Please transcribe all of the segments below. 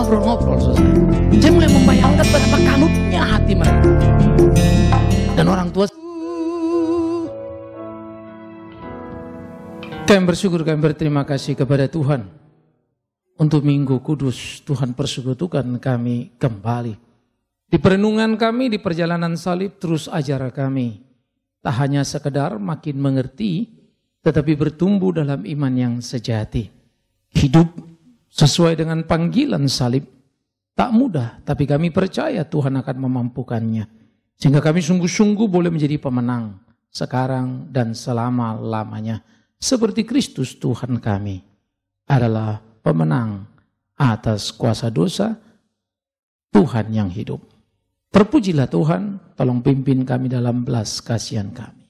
ngobrol-ngobrol, saudara. Saya mulai membayangkan betapa kalutnya hati mereka. Dan orang tua, kami bersyukur, kami berterima kasih kepada Tuhan untuk Minggu Kudus. Tuhan persekutukan kami kembali. Di perenungan kami, di perjalanan salib, terus ajar kami. Tak hanya sekedar makin mengerti, tetapi bertumbuh dalam iman yang sejati. Hidup sesuai dengan panggilan salib. Tak mudah, tapi kami percaya Tuhan akan memampukannya. Sehingga kami sungguh-sungguh boleh menjadi pemenang sekarang dan selama-lamanya. Seperti Kristus Tuhan kami adalah pemenang atas kuasa dosa, Tuhan yang hidup. Terpujilah Tuhan, tolong pimpin kami dalam belas kasihan kami.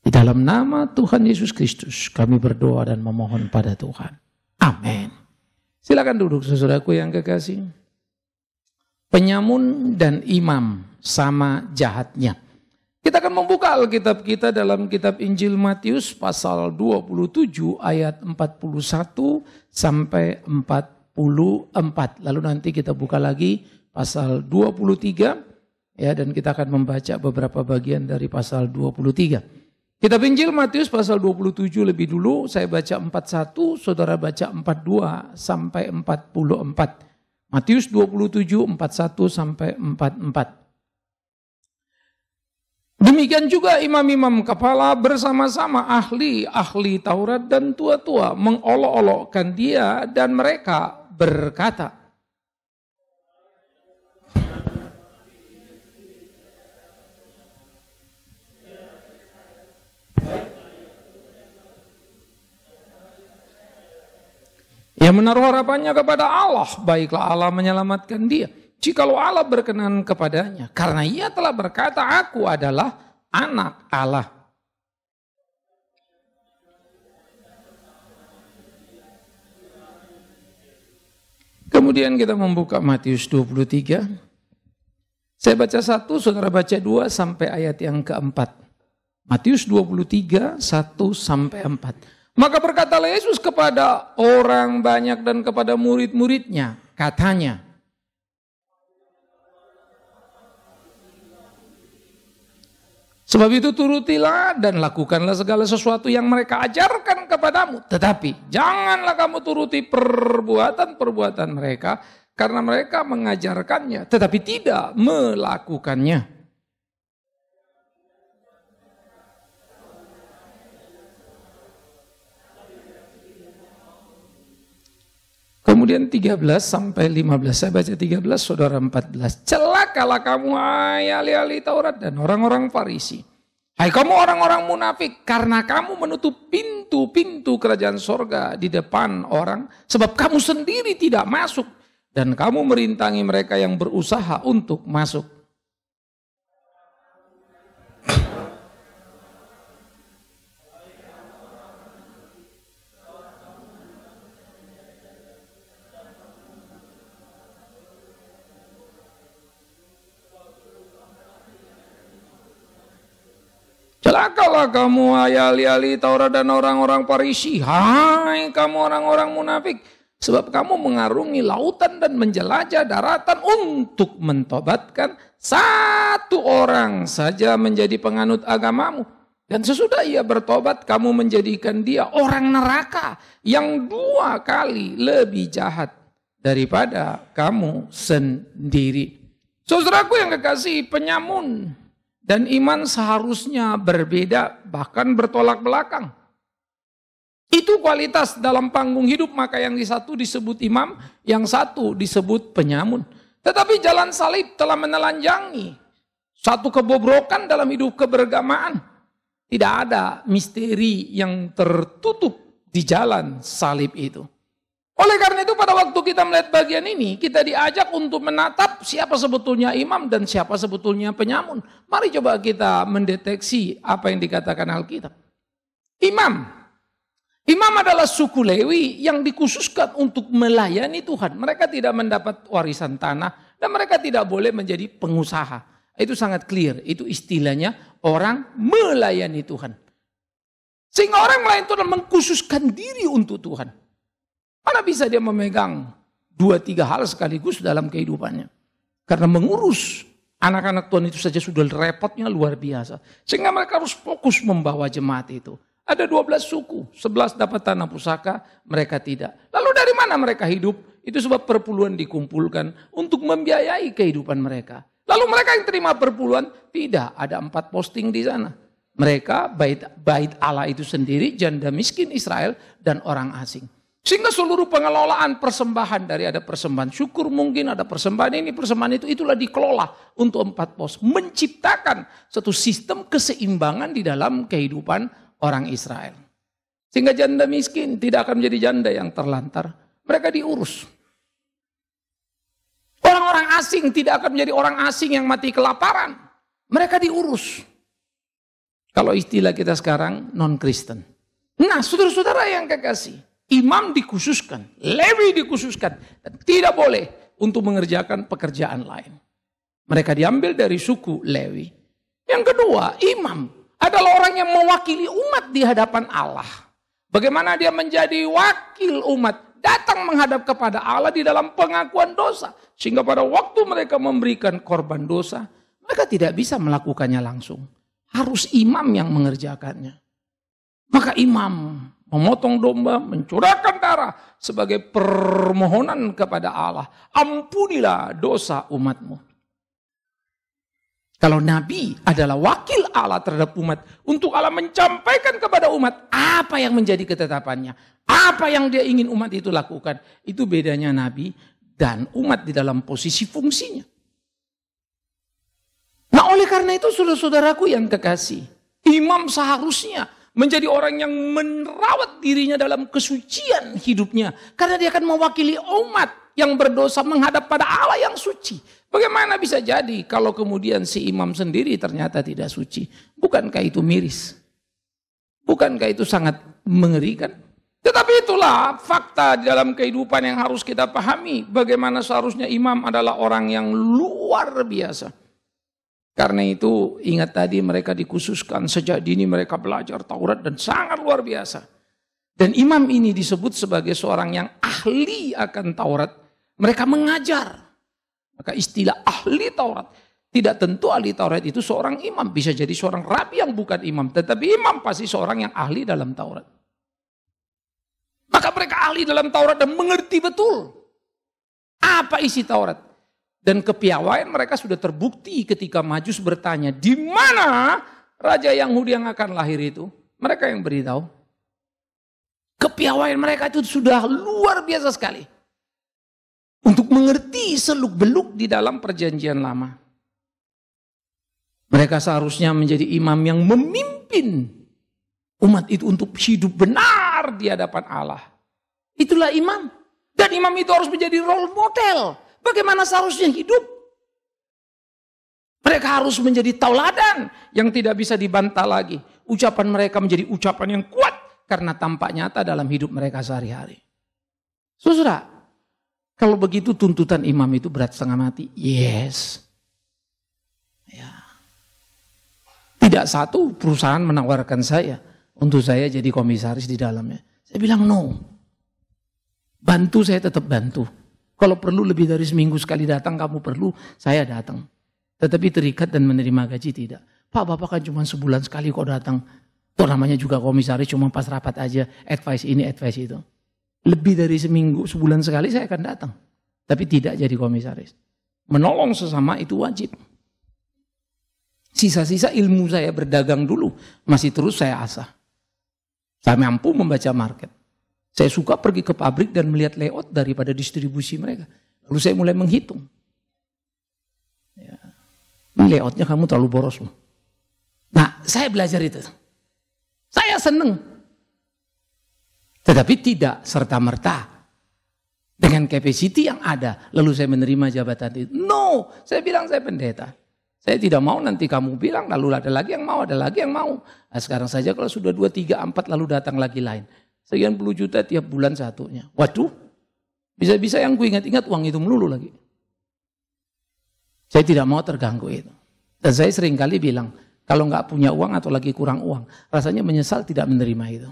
Di dalam nama Tuhan Yesus Kristus kami berdoa dan memohon pada Tuhan. Amin. Silakan duduk saudaraku yang kekasih. Penyamun dan imam sama jahatnya. Kita akan membuka Alkitab kita dalam kitab Injil Matius pasal 27 ayat 41 sampai 44. Lalu nanti kita buka lagi pasal 23 ya, dan kita akan membaca beberapa bagian dari pasal 23. Kitab Injil Matius pasal 27 lebih dulu, saya baca 41, saudara baca 42 sampai 44. Matius 27, 41 sampai 44. Demikian juga imam-imam kepala bersama-sama ahli-ahli Taurat dan tua-tua mengolok-olokkan dia, dan mereka berkata, ia menaruh harapannya kepada Allah, baiklah Allah menyelamatkan dia, jikalau Allah berkenan kepadanya, karena ia telah berkata, aku adalah anak Allah. Kemudian kita membuka Matius 23. Saya baca 1, saudara baca 2 sampai ayat yang keempat. Matius 23, 1 sampai 4. Maka berkatalah Yesus kepada orang banyak dan kepada murid-muridnya, katanya, sebab itu turutilah dan lakukanlah segala sesuatu yang mereka ajarkan kepadamu. Tetapi janganlah kamu turuti perbuatan-perbuatan mereka, karena mereka mengajarkannya tetapi tidak melakukannya. Kemudian 13 sampai 15, saya baca 13, saudara 14. Celakalah kamu hai ahli-ahli Taurat dan orang-orang Farisi. Hai kamu orang-orang munafik, karena kamu menutup pintu-pintu kerajaan sorga di depan orang, sebab kamu sendiri tidak masuk, dan kamu merintangi mereka yang berusaha untuk masuk. Celakalah kamu hai ahli-ahli Taurat dan orang-orang Farisi, hai kamu orang-orang munafik, sebab kamu mengarungi lautan dan menjelajah daratan untuk mentobatkan satu orang saja menjadi penganut agamamu. Dan sesudah ia bertobat, kamu menjadikan dia orang neraka yang 2 kali lebih jahat daripada kamu sendiri. Saudaraku yang kekasih, penyamun dan iman seharusnya berbeda, bahkan bertolak belakang. Itu kualitas dalam panggung hidup, maka yang satu disebut imam, yang satu disebut penyamun. Tetapi jalan salib telah menelanjangi satu kebobrokan dalam hidup keberagamaan. Tidak ada misteri yang tertutup di jalan salib itu. Oleh karena itu pada waktu kita melihat bagian ini, kita diajak untuk menatap siapa sebetulnya imam dan siapa sebetulnya penyamun. Mari coba kita mendeteksi apa yang dikatakan Alkitab. Imam adalah suku Lewi yang dikhususkan untuk melayani Tuhan. Mereka tidak mendapat warisan tanah dan mereka tidak boleh menjadi pengusaha. Itu sangat clear, itu istilahnya orang melayani Tuhan. Sehingga orang lain itu mengkhususkan diri untuk Tuhan. Mana bisa dia memegang 2-3 hal sekaligus dalam kehidupannya. Karena mengurus anak-anak Tuhan itu saja sudah repotnya luar biasa. Sehingga mereka harus fokus membawa jemaat itu. Ada 12 suku, 11 dapat tanah pusaka, mereka tidak. Lalu dari mana mereka hidup? Itu sebab perpuluhan dikumpulkan untuk membiayai kehidupan mereka. Lalu mereka yang terima perpuluhan, tidak, ada 4 posting di sana. Mereka, bait Allah itu sendiri, janda miskin Israel, dan orang asing. Sehingga seluruh pengelolaan persembahan dari ada persembahan syukur mungkin, ada persembahan ini, persembahan itu, itulah dikelola untuk 4 pos. Menciptakan satu sistem keseimbangan di dalam kehidupan orang Israel. Sehingga janda miskin tidak akan menjadi janda yang terlantar. Mereka diurus. Orang-orang asing tidak akan menjadi orang asing yang mati kelaparan. Mereka diurus. Kalau istilah kita sekarang non-Kristen. Nah, saudara-saudara yang kekasih, imam dikhususkan, Lewi dikhususkan, dan tidak boleh untuk mengerjakan pekerjaan lain. Mereka diambil dari suku Lewi. Yang kedua, imam adalah orang yang mewakili umat di hadapan Allah. Bagaimana dia menjadi wakil umat, datang menghadap kepada Allah di dalam pengakuan dosa. Sehingga pada waktu mereka memberikan korban dosa, mereka tidak bisa melakukannya langsung. Harus imam yang mengerjakannya. Maka imam memotong domba, mencurahkan darah sebagai permohonan kepada Allah. Ampunilah dosa umatmu. Kalau Nabi adalah wakil Allah terhadap umat, untuk Allah menyampaikan kepada umat apa yang menjadi ketetapannya, apa yang dia ingin umat itu lakukan. Itu bedanya Nabi dan umat di dalam posisi fungsinya. Nah, oleh karena itu saudara-saudaraku yang kekasih, imam seharusnya menjadi orang yang merawat dirinya dalam kesucian hidupnya. Karena dia akan mewakili umat yang berdosa menghadap pada Allah yang suci. Bagaimana bisa jadi kalau kemudian si imam sendiri ternyata tidak suci? Bukankah itu miris? Bukankah itu sangat mengerikan? Tetapi itulah fakta di dalam kehidupan yang harus kita pahami. Bagaimana seharusnya imam adalah orang yang luar biasa. Karena itu ingat tadi mereka dikhususkan sejak dini mereka belajar Taurat dan sangat luar biasa. Dan imam ini disebut sebagai seorang yang ahli akan Taurat. Mereka mengajar. Maka istilah ahli Taurat. Tidak tentu ahli Taurat itu seorang imam. Bisa jadi seorang rabi yang bukan imam. Tetapi imam pasti seorang yang ahli dalam Taurat. Maka mereka ahli dalam Taurat dan mengerti betul apa isi Taurat. Dan kepiawaian mereka sudah terbukti ketika Majus bertanya, di mana Raja Yahudi yang akan lahir itu? Mereka yang beritahu. Kepiawaian mereka itu sudah luar biasa sekali. Untuk mengerti seluk-beluk di dalam perjanjian lama. Mereka seharusnya menjadi imam yang memimpin umat itu untuk hidup benar di hadapan Allah. Itulah imam. Dan imam itu harus menjadi role model. Bagaimana seharusnya hidup? Mereka harus menjadi tauladan yang tidak bisa dibantah lagi. Ucapan mereka menjadi ucapan yang kuat karena tampak nyata dalam hidup mereka sehari-hari. Saudara, kalau begitu tuntutan imam itu berat setengah mati? Yes. Ya. Tidak satu perusahaan menawarkan saya untuk saya jadi komisaris di dalamnya. Saya bilang no. Bantu saya tetap bantu. Kalau perlu lebih dari seminggu sekali datang, kamu perlu, saya datang. Tetapi terikat dan menerima gaji tidak. Pak, Bapak kan cuma sebulan sekali kok datang. Itu namanya juga komisaris, cuma pas rapat aja, advice ini, advice itu. Lebih dari seminggu, sebulan sekali saya akan datang. Tapi tidak jadi komisaris. Menolong sesama itu wajib. Sisa-sisa ilmu saya berdagang dulu, masih terus saya asah. Saya mampu membaca market. Saya suka pergi ke pabrik dan melihat layout daripada distribusi mereka. Lalu saya mulai menghitung. Ya. Layoutnya kamu terlalu boros loh. Nah, saya belajar itu. Saya senang. Tetapi tidak serta-merta. Dengan capacity yang ada. Lalu saya menerima jabatan itu. No, saya bilang saya pendeta. Saya tidak mau nanti kamu bilang lalu ada lagi yang mau, ada lagi yang mau. Nah, sekarang saja kalau sudah 2, 3, 4 lalu datang lagi lain. Sekian puluh juta tiap bulan satunya. Waduh, bisa-bisa yang gue ingat-ingat uang itu melulu lagi. Saya tidak mau terganggu itu. Dan saya sering kali bilang, kalau nggak punya uang atau lagi kurang uang, rasanya menyesal tidak menerima itu.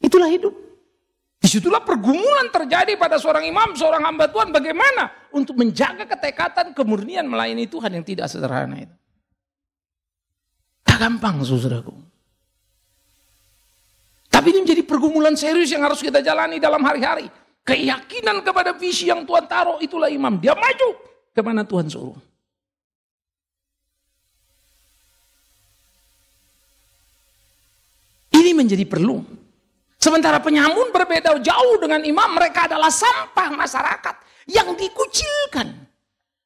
Itulah hidup. Disitulah pergumulan terjadi pada seorang imam, seorang hamba Tuhan. Bagaimana untuk menjaga ketekatan, kemurnian melayani Tuhan yang tidak sederhana itu. Tak gampang, saudaraku. Tapi ini menjadi pergumulan serius yang harus kita jalani dalam hari-hari. Keyakinan kepada visi yang Tuhan taruh, itulah imam. Dia maju kemana Tuhan suruh. Ini menjadi perlu. Sementara penyamun berbeda jauh dengan imam, mereka adalah sampah masyarakat yang dikucilkan.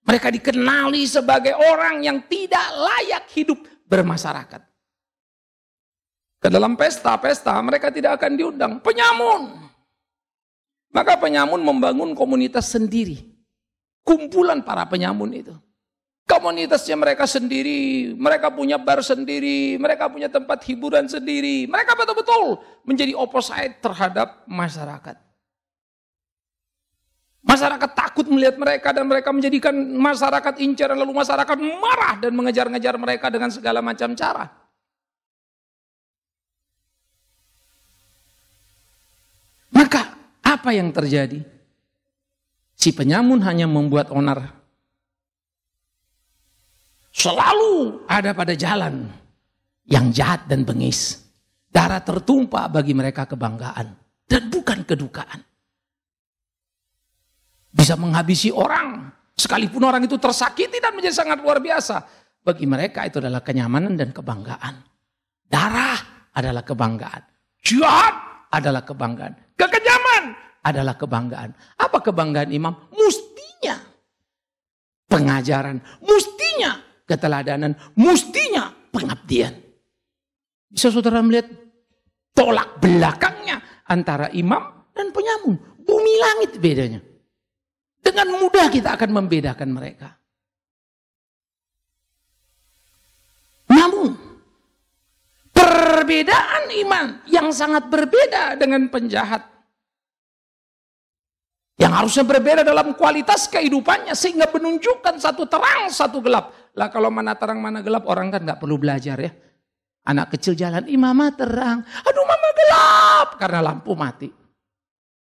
Mereka dikenali sebagai orang yang tidak layak hidup bermasyarakat. Ke dalam pesta-pesta mereka tidak akan diundang. Penyamun. Maka penyamun membangun komunitas sendiri. Kumpulan para penyamun itu. Komunitasnya mereka sendiri, mereka punya bar sendiri, mereka punya tempat hiburan sendiri. Mereka betul-betul menjadi opposite terhadap masyarakat. Masyarakat takut melihat mereka dan mereka menjadikan masyarakat incaran, lalu masyarakat marah dan mengejar-ngejar mereka dengan segala macam cara. Maka apa yang terjadi? Si penyamun hanya membuat onar. Selalu ada pada jalan yang jahat dan bengis. Darah tertumpah bagi mereka kebanggaan dan bukan kedukaan. Bisa menghabisi orang, sekalipun orang itu tersakiti dan menjadi sangat luar biasa. Bagi mereka itu adalah kenyamanan dan kebanggaan. Darah adalah kebanggaan. Jihad adalah kebanggaan. Kekejaman adalah kebanggaan. Apa kebanggaan imam? Mustinya pengajaran, mustinya keteladanan, mustinya pengabdian. Bisa saudara melihat tolak belakangnya antara imam dan penyamun. Bumi langit bedanya. Dengan mudah kita akan membedakan mereka. Namun, perbedaan iman yang sangat berbeda dengan penjahat. Yang harusnya berbeda dalam kualitas kehidupannya sehingga menunjukkan satu terang, satu gelap. Lah kalau mana terang, mana gelap, orang kan nggak perlu belajar ya. Anak kecil jalan, mama terang, aduh mama gelap, karena lampu mati.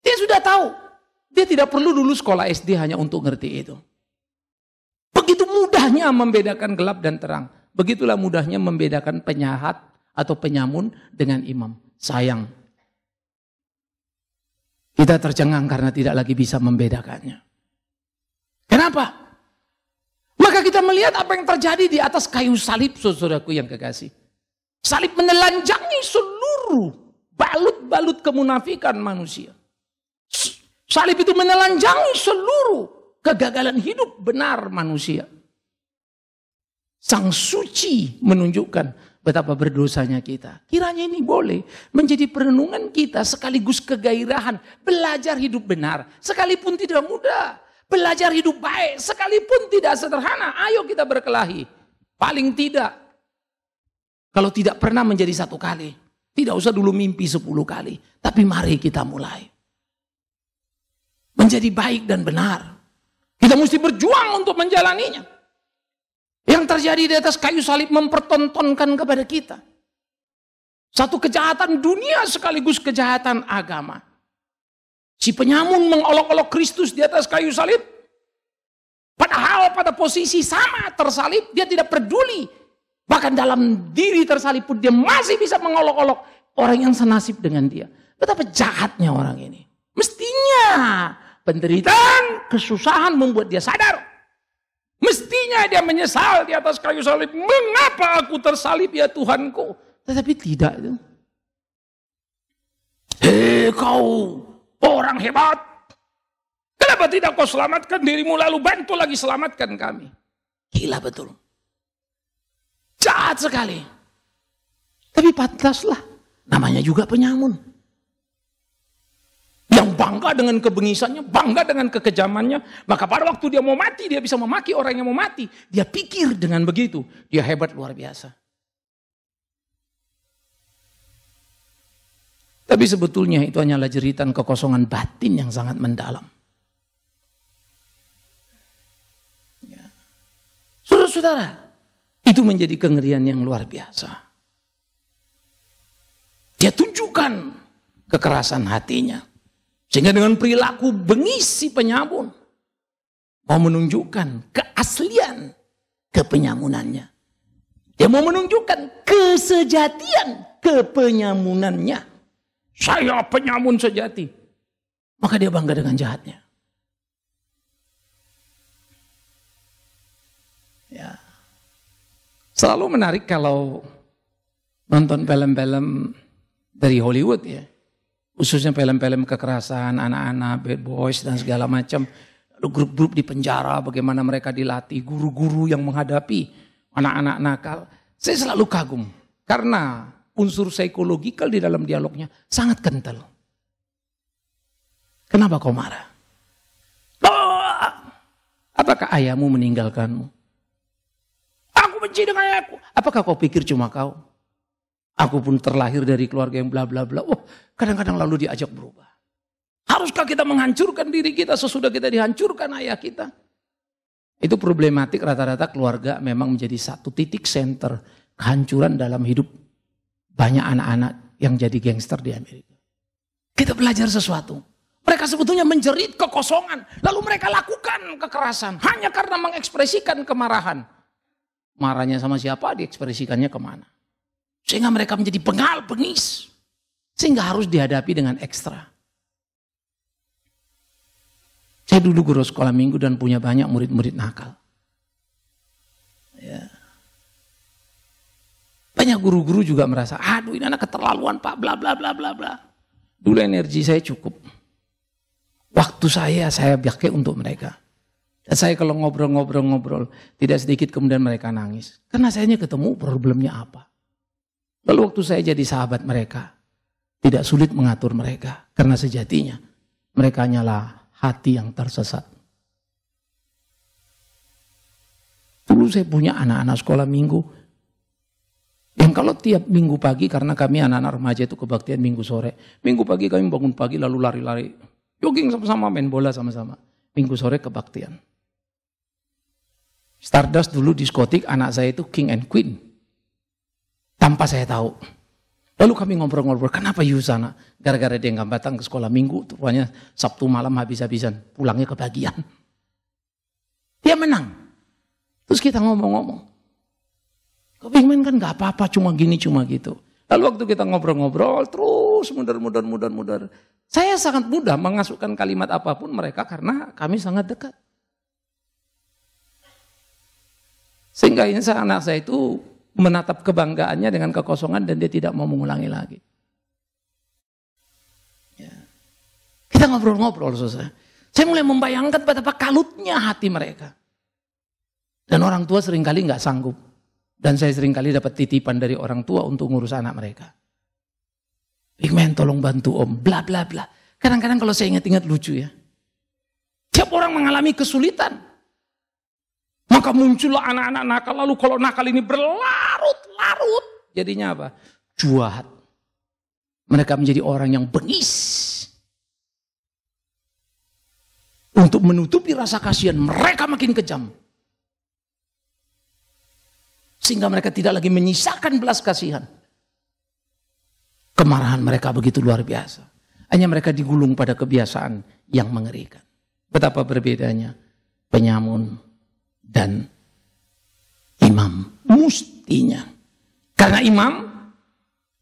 Dia sudah tahu. Dia tidak perlu dulu sekolah SD hanya untuk ngerti itu. Begitu mudahnya membedakan gelap dan terang. Begitulah mudahnya membedakan penjahat atau penyamun dengan imam. Sayang. Kita tercengang karena tidak lagi bisa membedakannya. Kenapa? Maka kita melihat apa yang terjadi di atas kayu salib, saudaraku yang kekasih. Salib menelanjangi seluruh balut-balut kemunafikan manusia. Salib itu menelanjangi seluruh kegagalan hidup benar manusia. Sang suci menunjukkan betapa berdosanya kita. Kiranya ini boleh menjadi perenungan kita sekaligus kegairahan. Belajar hidup benar, sekalipun tidak mudah. Belajar hidup baik, sekalipun tidak sederhana. Ayo kita berkelahi. Paling tidak, kalau tidak pernah menjadi satu kali. Tidak usah dulu mimpi 10 kali. Tapi mari kita mulai. Menjadi baik dan benar. Kita mesti berjuang untuk menjalaninya. Yang terjadi di atas kayu salib mempertontonkan kepada kita. Satu kejahatan dunia sekaligus kejahatan agama. Si penyamun mengolok-olok Kristus di atas kayu salib. Padahal pada posisi sama tersalib, dia tidak peduli. Bahkan dalam diri tersalib pun dia masih bisa mengolok-olok orang yang senasib dengan dia. Betapa jahatnya orang ini. Mestinya penderitaan, kesusahan membuat dia sadar. Mestinya dia menyesal di atas kayu salib. Mengapa aku tersalib ya Tuhanku? Tetapi tidak itu. Hei kau orang hebat. Kenapa tidak kau selamatkan dirimu lalu bantu lagi selamatkan kami? Gila betul. Jahat sekali. Tapi pantaslah. Namanya juga penyamun. Yang bangga dengan kebengisannya, bangga dengan kekejamannya. Maka pada waktu dia mau mati, dia bisa memaki orang yang mau mati. Dia pikir dengan begitu. Dia hebat luar biasa. Tapi sebetulnya itu hanyalah jeritan kekosongan batin yang sangat mendalam. Ya. Saudara-saudara, itu menjadi kengerian yang luar biasa. Dia tunjukkan kekerasan hatinya. Sehingga dengan perilaku bengis si penyamun mau menunjukkan keaslian kepenyamunannya. Dia mau menunjukkan kesejatian kepenyamunannya. Saya penyamun sejati. Maka dia bangga dengan jahatnya. Ya. Selalu menarik kalau nonton film-film dari Hollywood ya. Khususnya film-film kekerasan, anak-anak, bad boys dan segala macam. Lalu grup-grup di penjara, bagaimana mereka dilatih, guru-guru yang menghadapi anak-anak nakal. Saya selalu kagum karena unsur psikologikal di dalam dialognya sangat kental. Kenapa kau marah? Oh, apakah ayahmu meninggalkanmu? Aku benci dengan ayahku. Apakah kau pikir cuma kau? Aku pun terlahir dari keluarga yang bla bla bla. Oh, kadang-kadang lalu diajak berubah. Haruskah kita menghancurkan diri kita sesudah kita dihancurkan ayah kita? Itu problematik rata-rata keluarga memang menjadi satu titik center kehancuran dalam hidup banyak anak-anak yang jadi gangster di Amerika. Kita belajar sesuatu. Mereka sebetulnya menjerit kekosongan. Lalu mereka lakukan kekerasan. Hanya karena mengekspresikan kemarahan. Marahnya sama siapa, diekspresikannya kemana. Sehingga mereka menjadi bengal, bengis. Sehingga harus dihadapi dengan ekstra. Saya dulu guru sekolah minggu dan punya banyak murid-murid nakal. Ya. Banyak guru-guru juga merasa, aduh ini anak keterlaluan pak, bla bla bla bla bla. Dulu energi saya cukup. Waktu saya pakai untuk mereka. Dan saya kalau ngobrol-ngobrol, tidak sedikit kemudian mereka nangis. Karena saya ketemu problemnya apa. Lalu waktu saya jadi sahabat mereka, tidak sulit mengatur mereka. Karena sejatinya mereka hanyalah hati yang tersesat. Dulu saya punya anak-anak sekolah minggu, yang kalau tiap minggu pagi, karena kami anak-anak remaja itu kebaktian minggu sore. Minggu pagi kami bangun pagi lalu lari-lari, jogging sama-sama, main bola sama-sama. Minggu sore kebaktian. Stardust dulu diskotik, anak saya itu king and queen. Tanpa saya tahu. Lalu kami ngobrol-ngobrol, kenapa Yusana? Gara-gara dia nggak datang ke sekolah minggu, rupanya Sabtu malam habis-habisan, pulangnya kebagian. Dia menang. Terus kita ngomong-ngomong. Kepingin kan nggak apa-apa, cuma gini, cuma gitu. Lalu waktu kita ngobrol-ngobrol, terus mudar. Saya sangat mudah mengasukkan kalimat apapun mereka karena kami sangat dekat. Sehingga anak saya itu menatap kebanggaannya dengan kekosongan dan dia tidak mau mengulangi lagi. Ya. Kita ngobrol-ngobrol selesai. Saya mulai membayangkan betapa kalutnya hati mereka. Dan orang tua seringkali nggak sanggup. Dan saya seringkali dapat titipan dari orang tua untuk ngurus anak mereka. Big man tolong bantu om, bla bla bla. Kadang-kadang kalau saya ingat-ingat lucu ya. Tiap orang mengalami kesulitan. Maka muncullah anak-anak nakal, lalu kalau nakal ini berlarut-larut. Jadinya apa? Juahat. Mereka menjadi orang yang bengis. Untuk menutupi rasa kasihan, mereka makin kejam. Sehingga mereka tidak lagi menyisakan belas kasihan. Kemarahan mereka begitu luar biasa. Hanya mereka digulung pada kebiasaan yang mengerikan. Betapa berbedanya penyamun dan imam mustinya. Karena imam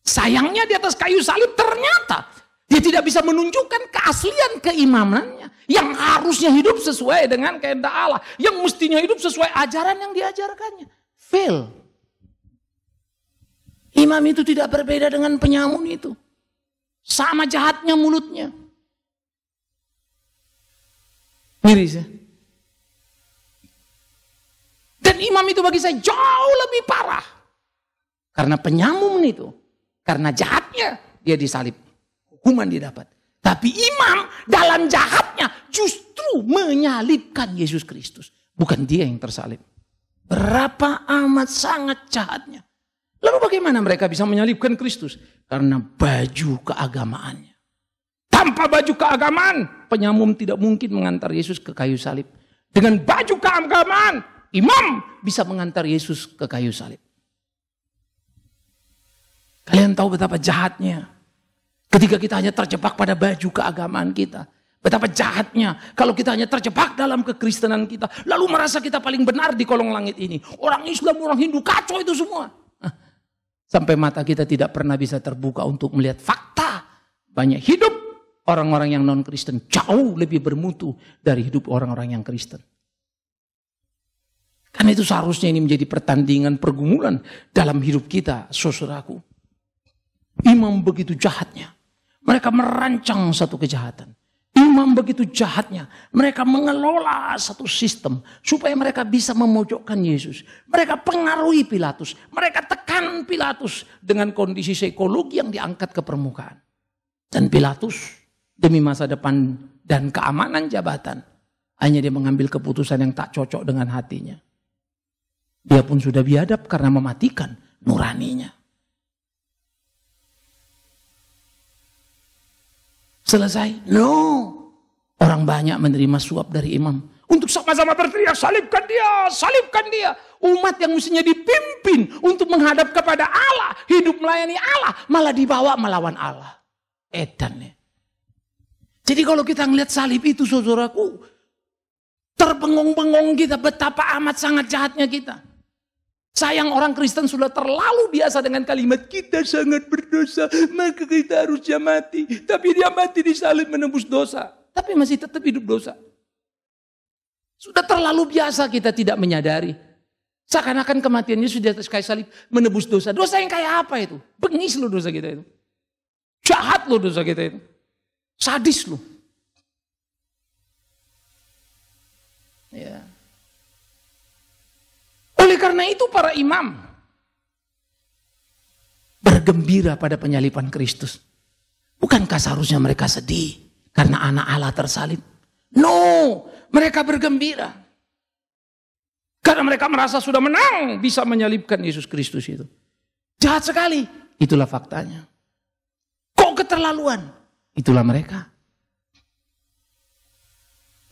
sayangnya di atas kayu salib ternyata dia tidak bisa menunjukkan keaslian keimamannya yang harusnya hidup sesuai dengan kehendak Allah, yang mestinya hidup sesuai ajaran yang diajarkannya. Fail. Imam itu tidak berbeda dengan penyamun itu. Sama jahatnya mulutnya. Miris ya. Dan imam itu bagi saya jauh lebih parah. Karena penyamun itu. Karena jahatnya dia disalib. Hukuman dia dapat. Tapi imam dalam jahatnya justru menyalibkan Yesus Kristus. Bukan dia yang tersalib. Berapa amat sangat jahatnya. Lalu bagaimana mereka bisa menyalibkan Kristus? Karena baju keagamaannya. Tanpa baju keagamaan, penyamun tidak mungkin mengantar Yesus ke kayu salib. Dengan baju keagamaan, imam bisa mengantar Yesus ke kayu salib. Kalian tahu betapa jahatnya. Ketika kita hanya terjebak pada baju keagamaan kita. Betapa jahatnya kalau kita hanya terjebak dalam kekristenan kita. Lalu merasa kita paling benar di kolong langit ini. Orang Islam, orang Hindu, kacau itu semua. Sampai mata kita tidak pernah bisa terbuka untuk melihat fakta. Banyak hidup orang-orang yang non-Kristen jauh lebih bermutu dari hidup orang-orang yang Kristen. Karena itu seharusnya ini menjadi pertandingan pergumulan dalam hidup kita, saudaraku. Imam begitu jahatnya. Mereka merancang satu kejahatan. Imam begitu jahatnya, mereka mengelola satu sistem supaya mereka bisa memojokkan Yesus. Mereka pengaruhi Pilatus, mereka tekan Pilatus dengan kondisi psikologi yang diangkat ke permukaan. Dan Pilatus demi masa depan dan keamanan jabatan, hanya dia mengambil keputusan yang tak cocok dengan hatinya. Dia pun sudah biadab karena mematikan nuraninya. Selesai? No. Orang banyak menerima suap dari imam. Untuk sama-sama berteriak, salibkan dia, salibkan dia. Umat yang mestinya dipimpin untuk menghadap kepada Allah, hidup melayani Allah, malah dibawa melawan Allah. Edan ya. Jadi kalau kita ngelihat salib itu, saudaraku, terbengong-bengong kita, betapa amat sangat jahatnya kita. Sayang orang Kristen sudah terlalu biasa dengan kalimat kita sangat berdosa, maka kita harusnya mati. Tapi dia mati di salib menembus dosa. Tapi masih tetap hidup dosa. Sudah terlalu biasa kita tidak menyadari. Seakan-akan kematian Yesus di atas kayu salib menebus dosa. Dosa yang kayak apa itu? Bengis loh dosa kita itu. Jahat loh dosa kita itu. Sadis loh. Ya. Oleh karena itu para imam bergembira pada penyaliban Kristus. Bukankah seharusnya mereka sedih karena anak Allah tersalib? No, mereka bergembira. Karena mereka merasa sudah menang bisa menyalibkan Yesus Kristus itu. Jahat sekali, itulah faktanya. Kok keterlaluan? Itulah mereka.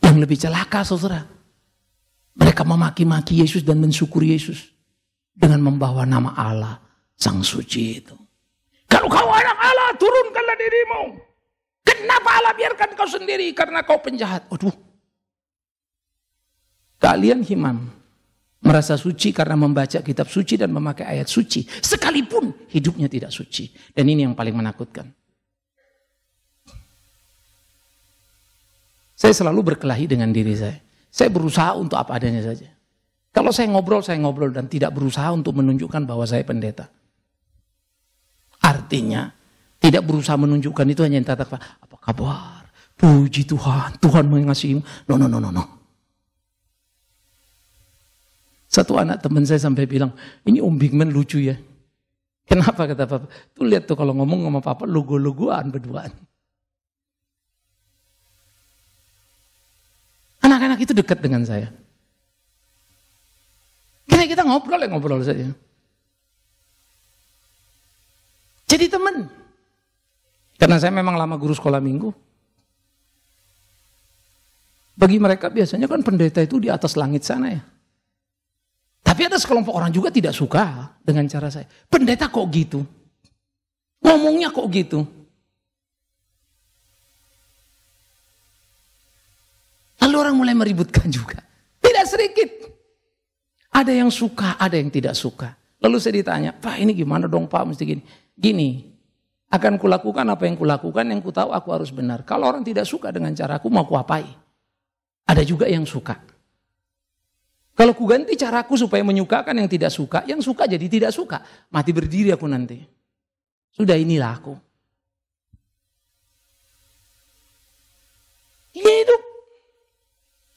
Yang lebih celaka saudara, mereka memaki-maki Yesus dan mensyukuri Yesus dengan membawa nama Allah Sang Suci itu. Kalau kau anak Allah, turunkanlah dirimu. Kenapa Allah biarkan kau sendiri? Karena kau penjahat. Aduh. Kalian imam merasa suci karena membaca kitab suci dan memakai ayat suci. Sekalipun hidupnya tidak suci. Dan ini yang paling menakutkan. Saya selalu berkelahi dengan diri saya. Saya berusaha untuk apa adanya saja. Kalau saya ngobrol dan tidak berusaha untuk menunjukkan bahwa saya pendeta. Artinya, tidak berusaha menunjukkan itu hanya yang kata, apa kabar? Puji Tuhan, Tuhan mengasihimu. No. Satu anak teman saya sampai bilang, ini Om Bigman lucu ya. Kenapa kata Papa? Tuh lihat tuh kalau ngomong sama Papa, logo-logoan berduaan. Anak-anak itu dekat dengan saya. Karena kita ngobrol saja. Jadi teman. Karena saya memang lama guru sekolah minggu. Bagi mereka biasanya kan pendeta itu di atas langit sana ya. Tapi ada sekelompok orang juga tidak suka dengan cara saya. Pendeta kok gitu? Ngomongnya kok gitu? Lalu orang mulai meributkan juga. Tidak sedikit. Ada yang suka, ada yang tidak suka. Lalu saya ditanya, Pak ini gimana dong Pak? Mesti gini. Gini, akan kulakukan apa yang kulakukan, yang kutahu aku harus benar. Kalau orang tidak suka dengan caraku, mau kuapai? Ada juga yang suka. Kalau ku ganti caraku supaya menyukakan yang tidak suka, yang suka jadi tidak suka. Mati berdiri aku nanti. Sudah inilah aku. Hidup.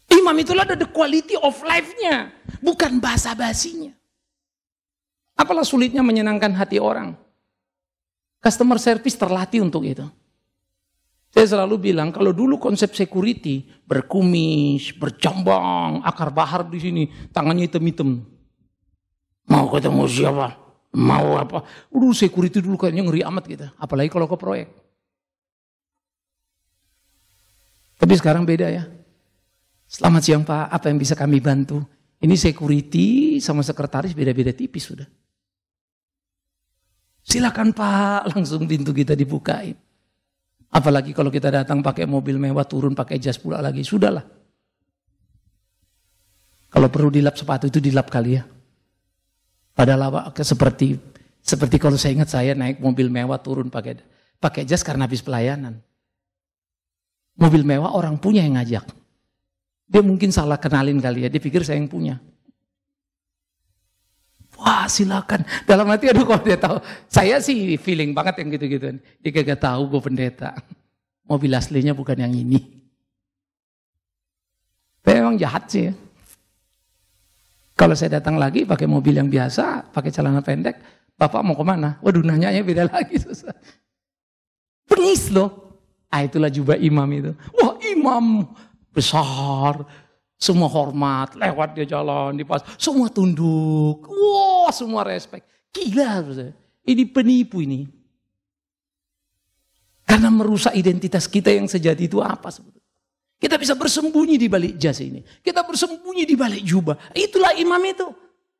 Imam itulah ada the quality of life-nya. Bukan basa-basinya. Apalah sulitnya menyenangkan hati orang. Customer service terlatih untuk itu. Saya selalu bilang, kalau dulu konsep security, berkumis, bercambang, akar bahar di sini, tangannya hitam-hitam. Mau ketemu siapa? Mau apa? Security dulu kayaknya ngeri amat gitu. Apalagi kalau ke proyek. Tapi sekarang beda ya. Selamat siang Pak, apa yang bisa kami bantu? Ini security sama sekretaris beda-beda tipis sudah. Silakan Pak, langsung pintu kita dibukain. Apalagi kalau kita datang pakai mobil mewah, turun pakai jas pula lagi. Sudahlah. Kalau perlu dilap sepatu itu dilap kali ya. Padahal seperti kalau saya ingat saya naik mobil mewah turun pakai jas karena habis pelayanan. Mobil mewah orang punya yang ngajak. Dia mungkin salah kenalin kali ya, dia pikir saya yang punya. Wah silakan. Dalam hati aduh kalau dia tahu. Saya sih feeling banget yang gitu-gitu. Dia kagak tahu gue pendeta. Mobil aslinya bukan yang ini. Memang jahat sih ya. Kalau saya datang lagi pakai mobil yang biasa, pakai celana pendek, Bapak mau kemana? Waduh nanyanya beda lagi. Susah. Bengis loh. Ah itulah jubah imam itu. Wah imam besar. Semua hormat, lewat dia jalan, di pas, semua tunduk. Wah, semua respect. Gila, ini penipu ini. Karena merusak identitas kita yang sejati itu apa sebetulnya? Kita bisa bersembunyi di balik jas ini. Kita bersembunyi di balik jubah. Itulah imam itu.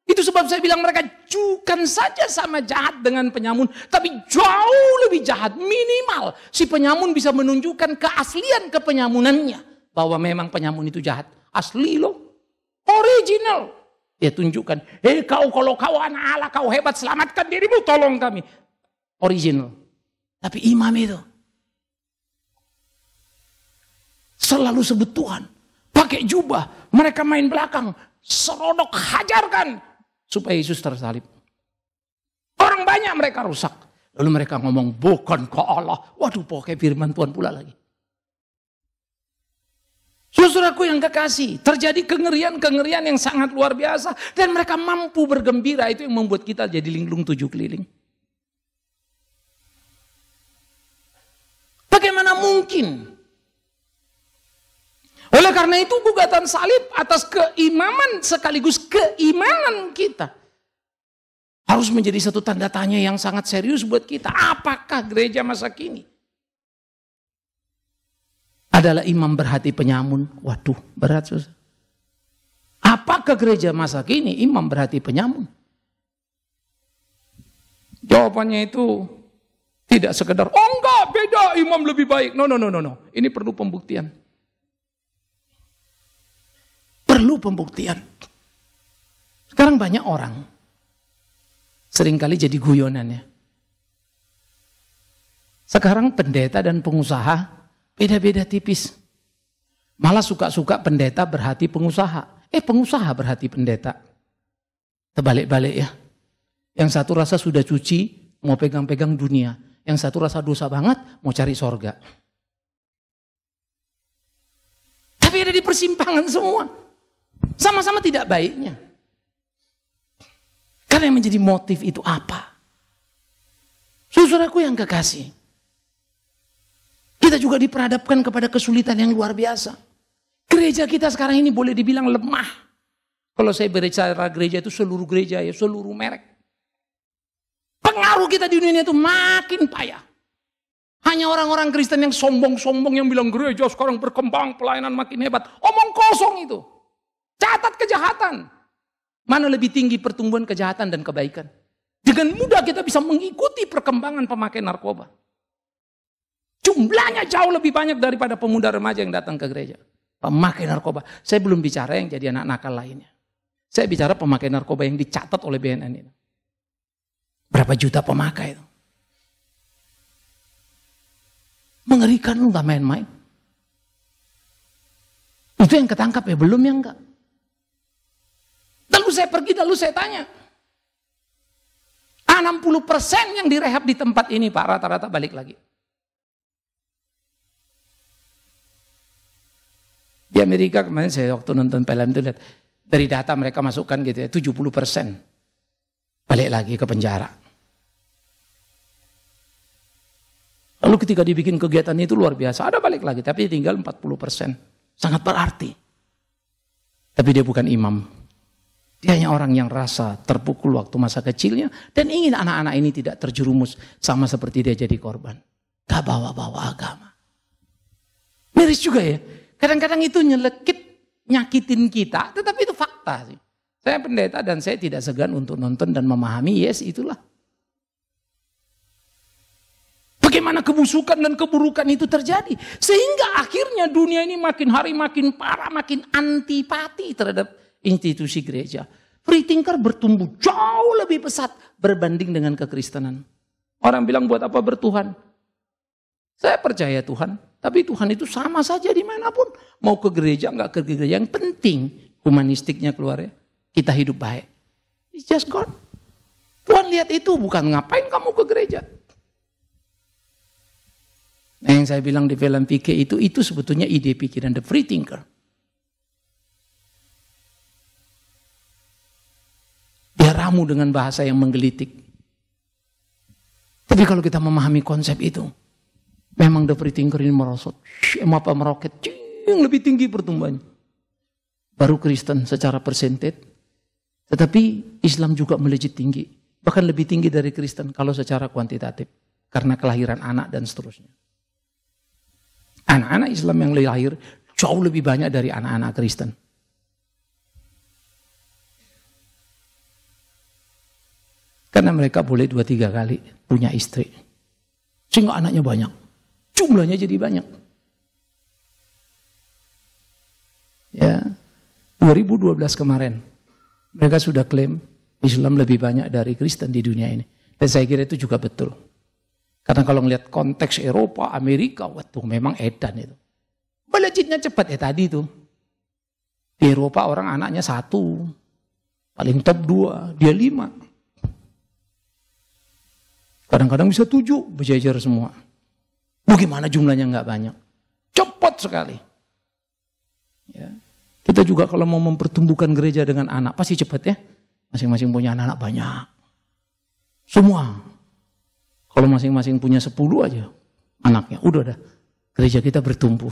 Itu sebab saya bilang mereka bukan saja sama jahat dengan penyamun, tapi jauh lebih jahat. Minimal si penyamun bisa menunjukkan keaslian kepenyamunannya. Bahwa memang penyamun itu jahat. Asli loh, original. Dia tunjukkan, hei kau kalau kau anak Allah, kau hebat, selamatkan dirimu, tolong kami. Original. Tapi imam itu selalu sebut Tuhan, pakai jubah, mereka main belakang, serodok hajarkan supaya Yesus tersalib. Orang banyak mereka rusak. Lalu mereka ngomong, bukan ke Allah. Waduh, pakai firman Tuhan pula lagi. Saudaraku yang kekasih, terjadi kengerian-kengerian yang sangat luar biasa. Dan mereka mampu bergembira, itu yang membuat kita jadi linglung 7 keliling. Bagaimana mungkin? Oleh karena itu gugatan salib atas keimaman sekaligus keimanan kita. Harus menjadi satu tanda tanya yang sangat serius buat kita. Apakah gereja masa kini adalah imam berhati penyamun? Waduh, berat susah. Apakah gereja masa kini imam berhati penyamun? Jawabannya itu tidak sekedar, oh enggak, beda, imam lebih baik. No. Ini perlu pembuktian. Perlu pembuktian. Sekarang banyak orang seringkali jadi guyonannya. Sekarang pendeta dan pengusaha beda-beda tipis. Malah suka-suka pendeta berhati pengusaha. Pengusaha berhati pendeta. Terbalik-balik ya. Yang satu rasa sudah cuci, mau pegang-pegang dunia. Yang satu rasa dosa banget, mau cari sorga. Tapi ada di persimpangan semua. Sama-sama tidak baiknya. Karena yang menjadi motif itu apa? Saudaraku yang kekasih. Kita juga diperhadapkan kepada kesulitan yang luar biasa. Gereja kita sekarang ini boleh dibilang lemah. Kalau saya berbicara gereja itu seluruh gereja ya, seluruh merek. Pengaruh kita di dunia itu makin payah. Hanya orang-orang Kristen yang sombong-sombong yang bilang gereja sekarang berkembang, pelayanan makin hebat. Omong kosong itu. Catat kejahatan. Mana lebih tinggi pertumbuhan kejahatan dan kebaikan. Dengan mudah kita bisa mengikuti perkembangan pemakai narkoba. Jumlahnya jauh lebih banyak daripada pemuda remaja yang datang ke gereja. Pemakai narkoba. Saya belum bicara yang jadi anak nakal lainnya. Saya bicara pemakai narkoba yang dicatat oleh BNN itu. Berapa juta pemakai itu. Mengerikan, lu gak main-main. Itu yang ketangkap ya, belum yang enggak. Lalu saya pergi, lalu saya tanya. 60% yang direhab di tempat ini Pak, rata-rata balik lagi. Di Amerika kemarin saya waktu nonton film itu lihat, dari data mereka masukkan gitu ya, 70% balik lagi ke penjara. Lalu ketika dibikin kegiatan itu luar biasa, ada balik lagi, tapi tinggal 40%. Sangat berarti. Tapi dia bukan imam. Dia hanya orang yang rasa terpukul waktu masa kecilnya, dan ingin anak-anak ini tidak terjerumus sama seperti dia jadi korban. Gak bawa-bawa agama. Miris juga ya. Kadang-kadang itu nyelekit, nyakitin kita, tetapi itu fakta sih. Saya pendeta dan saya tidak segan untuk nonton dan memahami, yes itulah. Bagaimana Bagaimana kebusukan dan keburukan itu terjadi. Sehingga akhirnya dunia ini makin hari makin parah, makin antipati terhadap institusi gereja. Free thinker bertumbuh jauh lebih pesat berbanding dengan kekristenan. Orang bilang buat apa bertuhan? Saya percaya Tuhan, tapi Tuhan itu sama saja dimanapun. Mau ke gereja, nggak ke gereja. Yang penting humanistiknya keluar ya. Kita hidup baik. It's just God. Tuhan lihat itu, bukan ngapain kamu ke gereja. Nah, yang saya bilang di film Pike itu sebetulnya ide pikiran the free thinker. Dia ramu dengan bahasa yang menggelitik. Tapi kalau kita memahami konsep itu, memang the free thinker ini merosot, meroket, yang lebih tinggi pertumbuhannya. Baru Kristen secara persentage, tetapi Islam juga melejit tinggi. Bahkan lebih tinggi dari Kristen kalau secara kuantitatif. Karena kelahiran anak dan seterusnya. Anak-anak Islam yang lahir jauh lebih banyak dari anak-anak Kristen. Karena mereka boleh 2-3 kali punya istri. Sehingga anaknya banyak. Jumlahnya jadi banyak. Ya, 2012 kemarin. Mereka sudah klaim Islam lebih banyak dari Kristen di dunia ini. Dan saya kira itu juga betul. Karena kalau ngelihat konteks Eropa, Amerika, waduh memang edan itu. Melejitnya cepat ya tadi itu. Di Eropa orang anaknya 1. Paling top 2, dia 5. Kadang-kadang bisa 7, berjejer semua. Bagaimana jumlahnya nggak banyak? Cepat sekali. Ya. Kita juga kalau mau mempertumbuhkan gereja dengan anak, pasti cepat ya. Masing-masing punya anak-anak banyak. Semua. Kalau masing-masing punya 10 aja anaknya, udah dah. Gereja kita bertumbuh.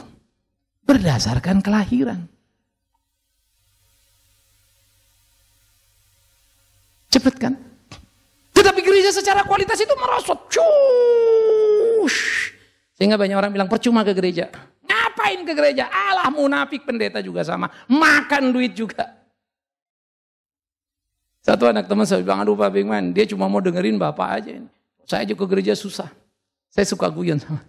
Berdasarkan kelahiran. Cepet kan? Tetapi gereja secara kualitas itu merosot. Cuush. Sehingga banyak orang bilang percuma ke gereja. Ngapain ke gereja? Alah munafik, pendeta juga sama. Makan duit juga. Satu anak teman saya bilang, aduh Pak Bingman, dia cuma mau dengerin Bapak aja ini. Saya juga ke gereja susah. Saya suka guyon sama.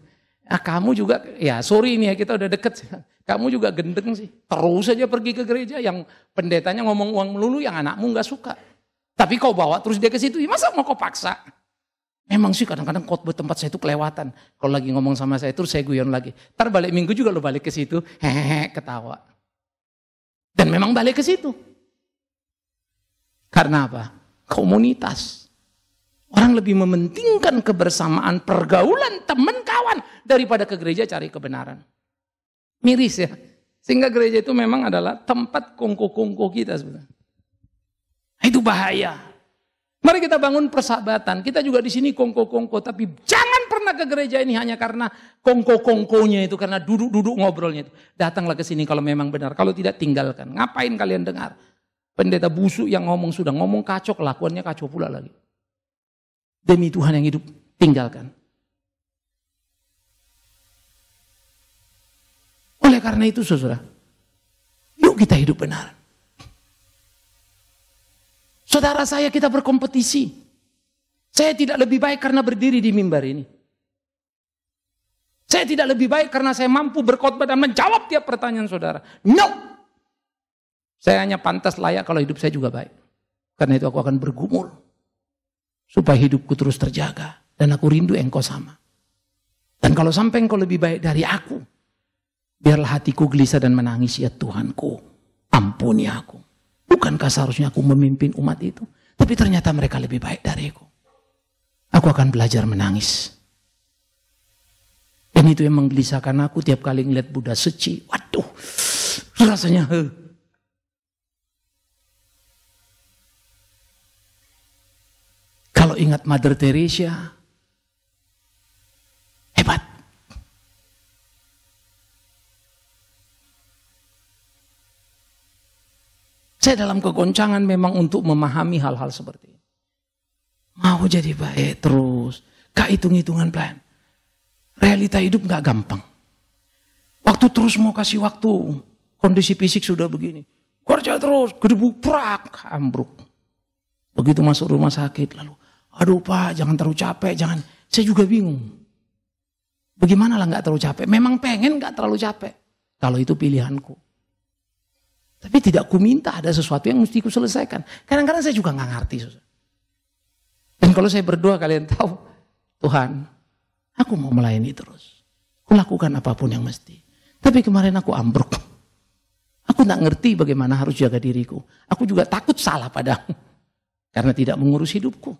Ah, kamu juga, ya sorry ini ya kita udah deket. Kamu juga gendeng sih. Terus saja pergi ke gereja yang pendetanya ngomong uang melulu, yang anakmu gak suka. Tapi kau bawa terus dia ke situ, masa mau kau paksa? Memang sih kadang-kadang khotbah tempat saya itu kelewatan. Kalau lagi ngomong sama saya terus saya guyon lagi. Ntar balik minggu juga lo balik ke situ, hehehe, ketawa. Dan memang balik ke situ. Karena apa? Komunitas. Orang lebih mementingkan kebersamaan, pergaulan, teman, kawan daripada ke gereja cari kebenaran. Miris ya. Sehingga gereja itu memang adalah tempat kongko-kongko kita sebenarnya. Itu bahaya. Mari kita bangun persahabatan. Kita juga di sini kongko-kongko, tapi jangan pernah ke gereja ini hanya karena kongko-kongkonya itu, karena duduk-duduk ngobrolnya itu. Datanglah ke sini kalau memang benar. Kalau tidak tinggalkan. Ngapain kalian dengar? Pendeta busuk yang ngomong sudah ngomong kacau, kelakuannya kacau pula lagi. Demi Tuhan yang hidup, tinggalkan. Oleh karena itu saudara, yuk kita hidup benar. Saudara saya, kita berkompetisi. Saya tidak lebih baik karena berdiri di mimbar ini. Saya tidak lebih baik karena saya mampu berkhotbah dan menjawab tiap pertanyaan saudara. No! Saya hanya pantas layak kalau hidup saya juga baik. Karena itu aku akan bergumul. Supaya hidupku terus terjaga. Dan aku rindu engkau sama. Dan kalau sampai engkau lebih baik dari aku, biarlah hatiku gelisah dan menangis, ya Tuhanku, ampuni aku. Bukankah seharusnya aku memimpin umat itu? Tapi ternyata mereka lebih baik dariku. Aku akan belajar menangis. Dan itu yang menggelisahkan aku tiap kali ngeliat Buddha suci. Waduh, rasanya Kalau ingat Mother Teresa, hebat. Saya dalam kegoncangan memang untuk memahami hal-hal seperti ini. Mau jadi baik terus, gak hitung-hitungan plan. Realita hidup gak gampang. Waktu terus mau kasih waktu, kondisi fisik sudah begini. Kerja terus, gedebuk, prak, ambruk. Begitu masuk rumah sakit, lalu, aduh Pak, jangan terlalu capek, jangan. Saya juga bingung. Bagaimana lah nggak terlalu capek? Memang pengen nggak terlalu capek. Kalau itu pilihanku. Tapi tidak ku minta ada sesuatu yang mesti ku selesaikan. Kadang-kadang saya juga nggak ngerti. Dan kalau saya berdoa kalian tahu, Tuhan, aku mau melayani terus. Ku lakukan apapun yang mesti. Tapi kemarin aku ambruk. Aku tak ngerti bagaimana harus jaga diriku. Aku juga takut salah padamu. Karena tidak mengurus hidupku.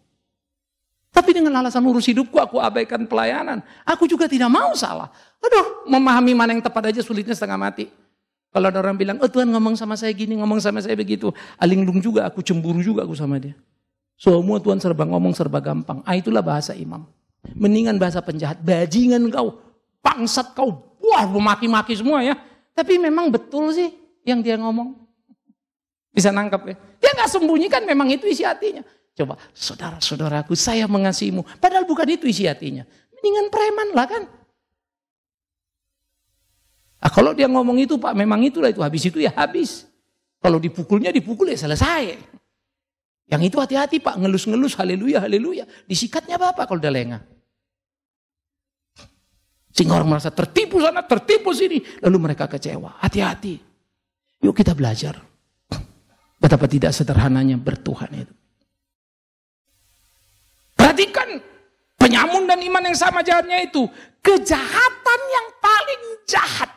Tapi dengan alasan urus hidupku, aku abaikan pelayanan. Aku juga tidak mau salah. Aduh, memahami mana yang tepat aja sulitnya setengah mati. Kalau ada orang bilang, oh Tuhan ngomong sama saya gini, ngomong sama saya begitu. Alinglung juga, aku cemburu juga aku sama dia. Semua Tuhan serba ngomong, serba gampang. Itulah bahasa imam. Mendingan bahasa penjahat. Bajingan kau, bangsat kau. Wah, memaki-maki semua ya. Tapi memang betul sih yang dia ngomong. Bisa nangkap ya. Dia gak sembunyikan, memang itu isi hatinya. Coba, saudara-saudaraku, saya mengasihimu. Padahal bukan itu isi hatinya. Mendingan preman lah kan. Nah, kalau dia ngomong itu, Pak, memang itulah itu. Habis itu ya habis. Kalau dipukulnya, dipukul ya selesai. Yang itu hati-hati, Pak. Ngelus-ngelus, haleluya, haleluya. Disikatnya apa kalau udah lengah? Sehingga orang merasa tertipu sana, tertipu sini. Lalu mereka kecewa. Hati-hati. Yuk kita belajar. Betapa tidak sederhananya bertuhan itu. Perhatikan. Penyamun dan iman yang sama jahatnya itu. Kejahatan yang paling jahat.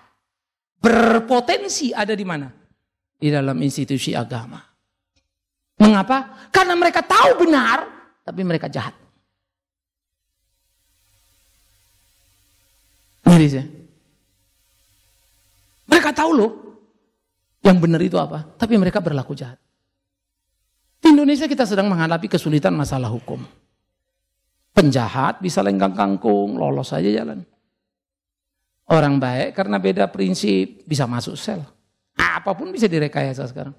Berpotensi ada di mana? Di dalam institusi agama. Mengapa? Karena mereka tahu benar, tapi mereka jahat. Ngerti ya? Mereka tahu loh, yang benar itu apa, tapi mereka berlaku jahat. Di Indonesia kita sedang menghadapi kesulitan masalah hukum. Penjahat bisa lenggang kangkung, lolos saja jalan. Orang baik karena beda prinsip bisa masuk sel. Apapun bisa direkayasa sekarang.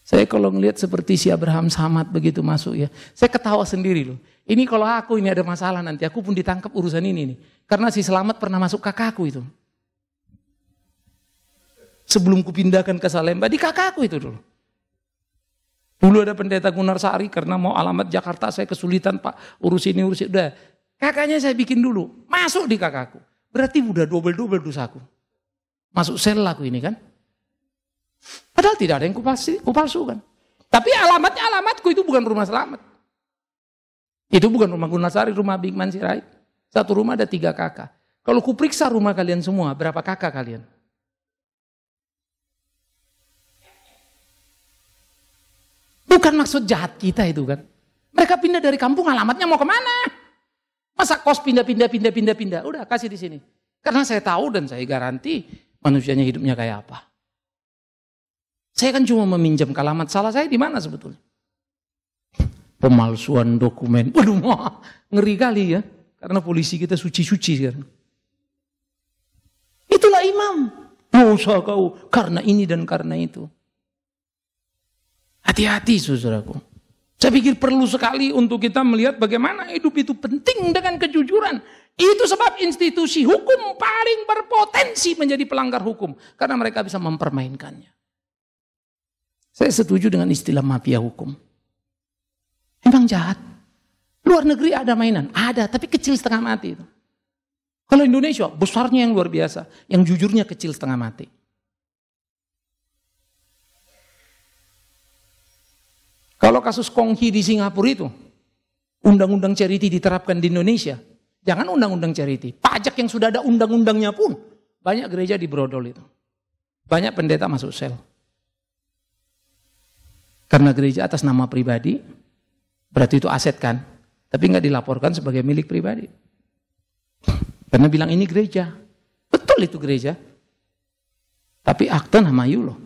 Saya kalau ngelihat seperti si Abraham Samad begitu masuk ya, saya ketawa sendiri loh. Ini kalau aku ini ada masalah nanti, aku pun ditangkap urusan ini nih. Karena si Selamat pernah masuk kakakku itu. Sebelum kupindahkan ke Salemba, di kakakku itu dulu. Dulu ada pendeta Gunarsari karena mau alamat Jakarta, saya kesulitan Pak, urus ini. Udah, kakaknya saya bikin dulu, masuk di kakakku. Berarti udah double-double dosaku. Masuk sel aku ini kan. Padahal tidak ada yang kupalsukan. Tapi alamatnya alamatku, itu bukan rumah Selamat. Itu bukan rumah Gunarsari, rumah Bigman Sirait. Satu rumah ada 3 kakak. Kalau kuperiksa rumah kalian semua, berapa kakak kalian? Bukan maksud jahat kita itu kan. Mereka pindah dari kampung, alamatnya mau kemana? Masa kos pindah. Udah kasih di sini. Karena saya tahu dan saya garanti manusianya hidupnya kayak apa. Saya kan cuma meminjam alamat, salah saya di mana sebetulnya? Pemalsuan dokumen. Waduh, ngeri kali ya. Karena polisi kita suci-suci sekarang. Itulah imam. Dosa kau karena ini dan karena itu. Hati-hati saudaraku. Saya pikir perlu sekali untuk kita melihat bagaimana hidup itu penting dengan kejujuran. Itu sebab institusi hukum paling berpotensi menjadi pelanggar hukum. Karena mereka bisa mempermainkannya. Saya setuju dengan istilah mafia hukum. Memang jahat. Luar negeri ada mainan. Ada, tapi kecil setengah mati itu. Kalau Indonesia, besarnya yang luar biasa. Yang jujurnya kecil setengah mati. Kalau kasus kongsi di Singapura itu, undang-undang charity diterapkan di Indonesia. Jangan undang-undang charity. Pajak yang sudah ada undang-undangnya pun. Banyak gereja dibrodol itu. Banyak pendeta masuk sel. Karena gereja atas nama pribadi, berarti itu aset kan. Tapi nggak dilaporkan sebagai milik pribadi. Karena bilang ini gereja. Betul itu gereja. Tapi akte nama you loh.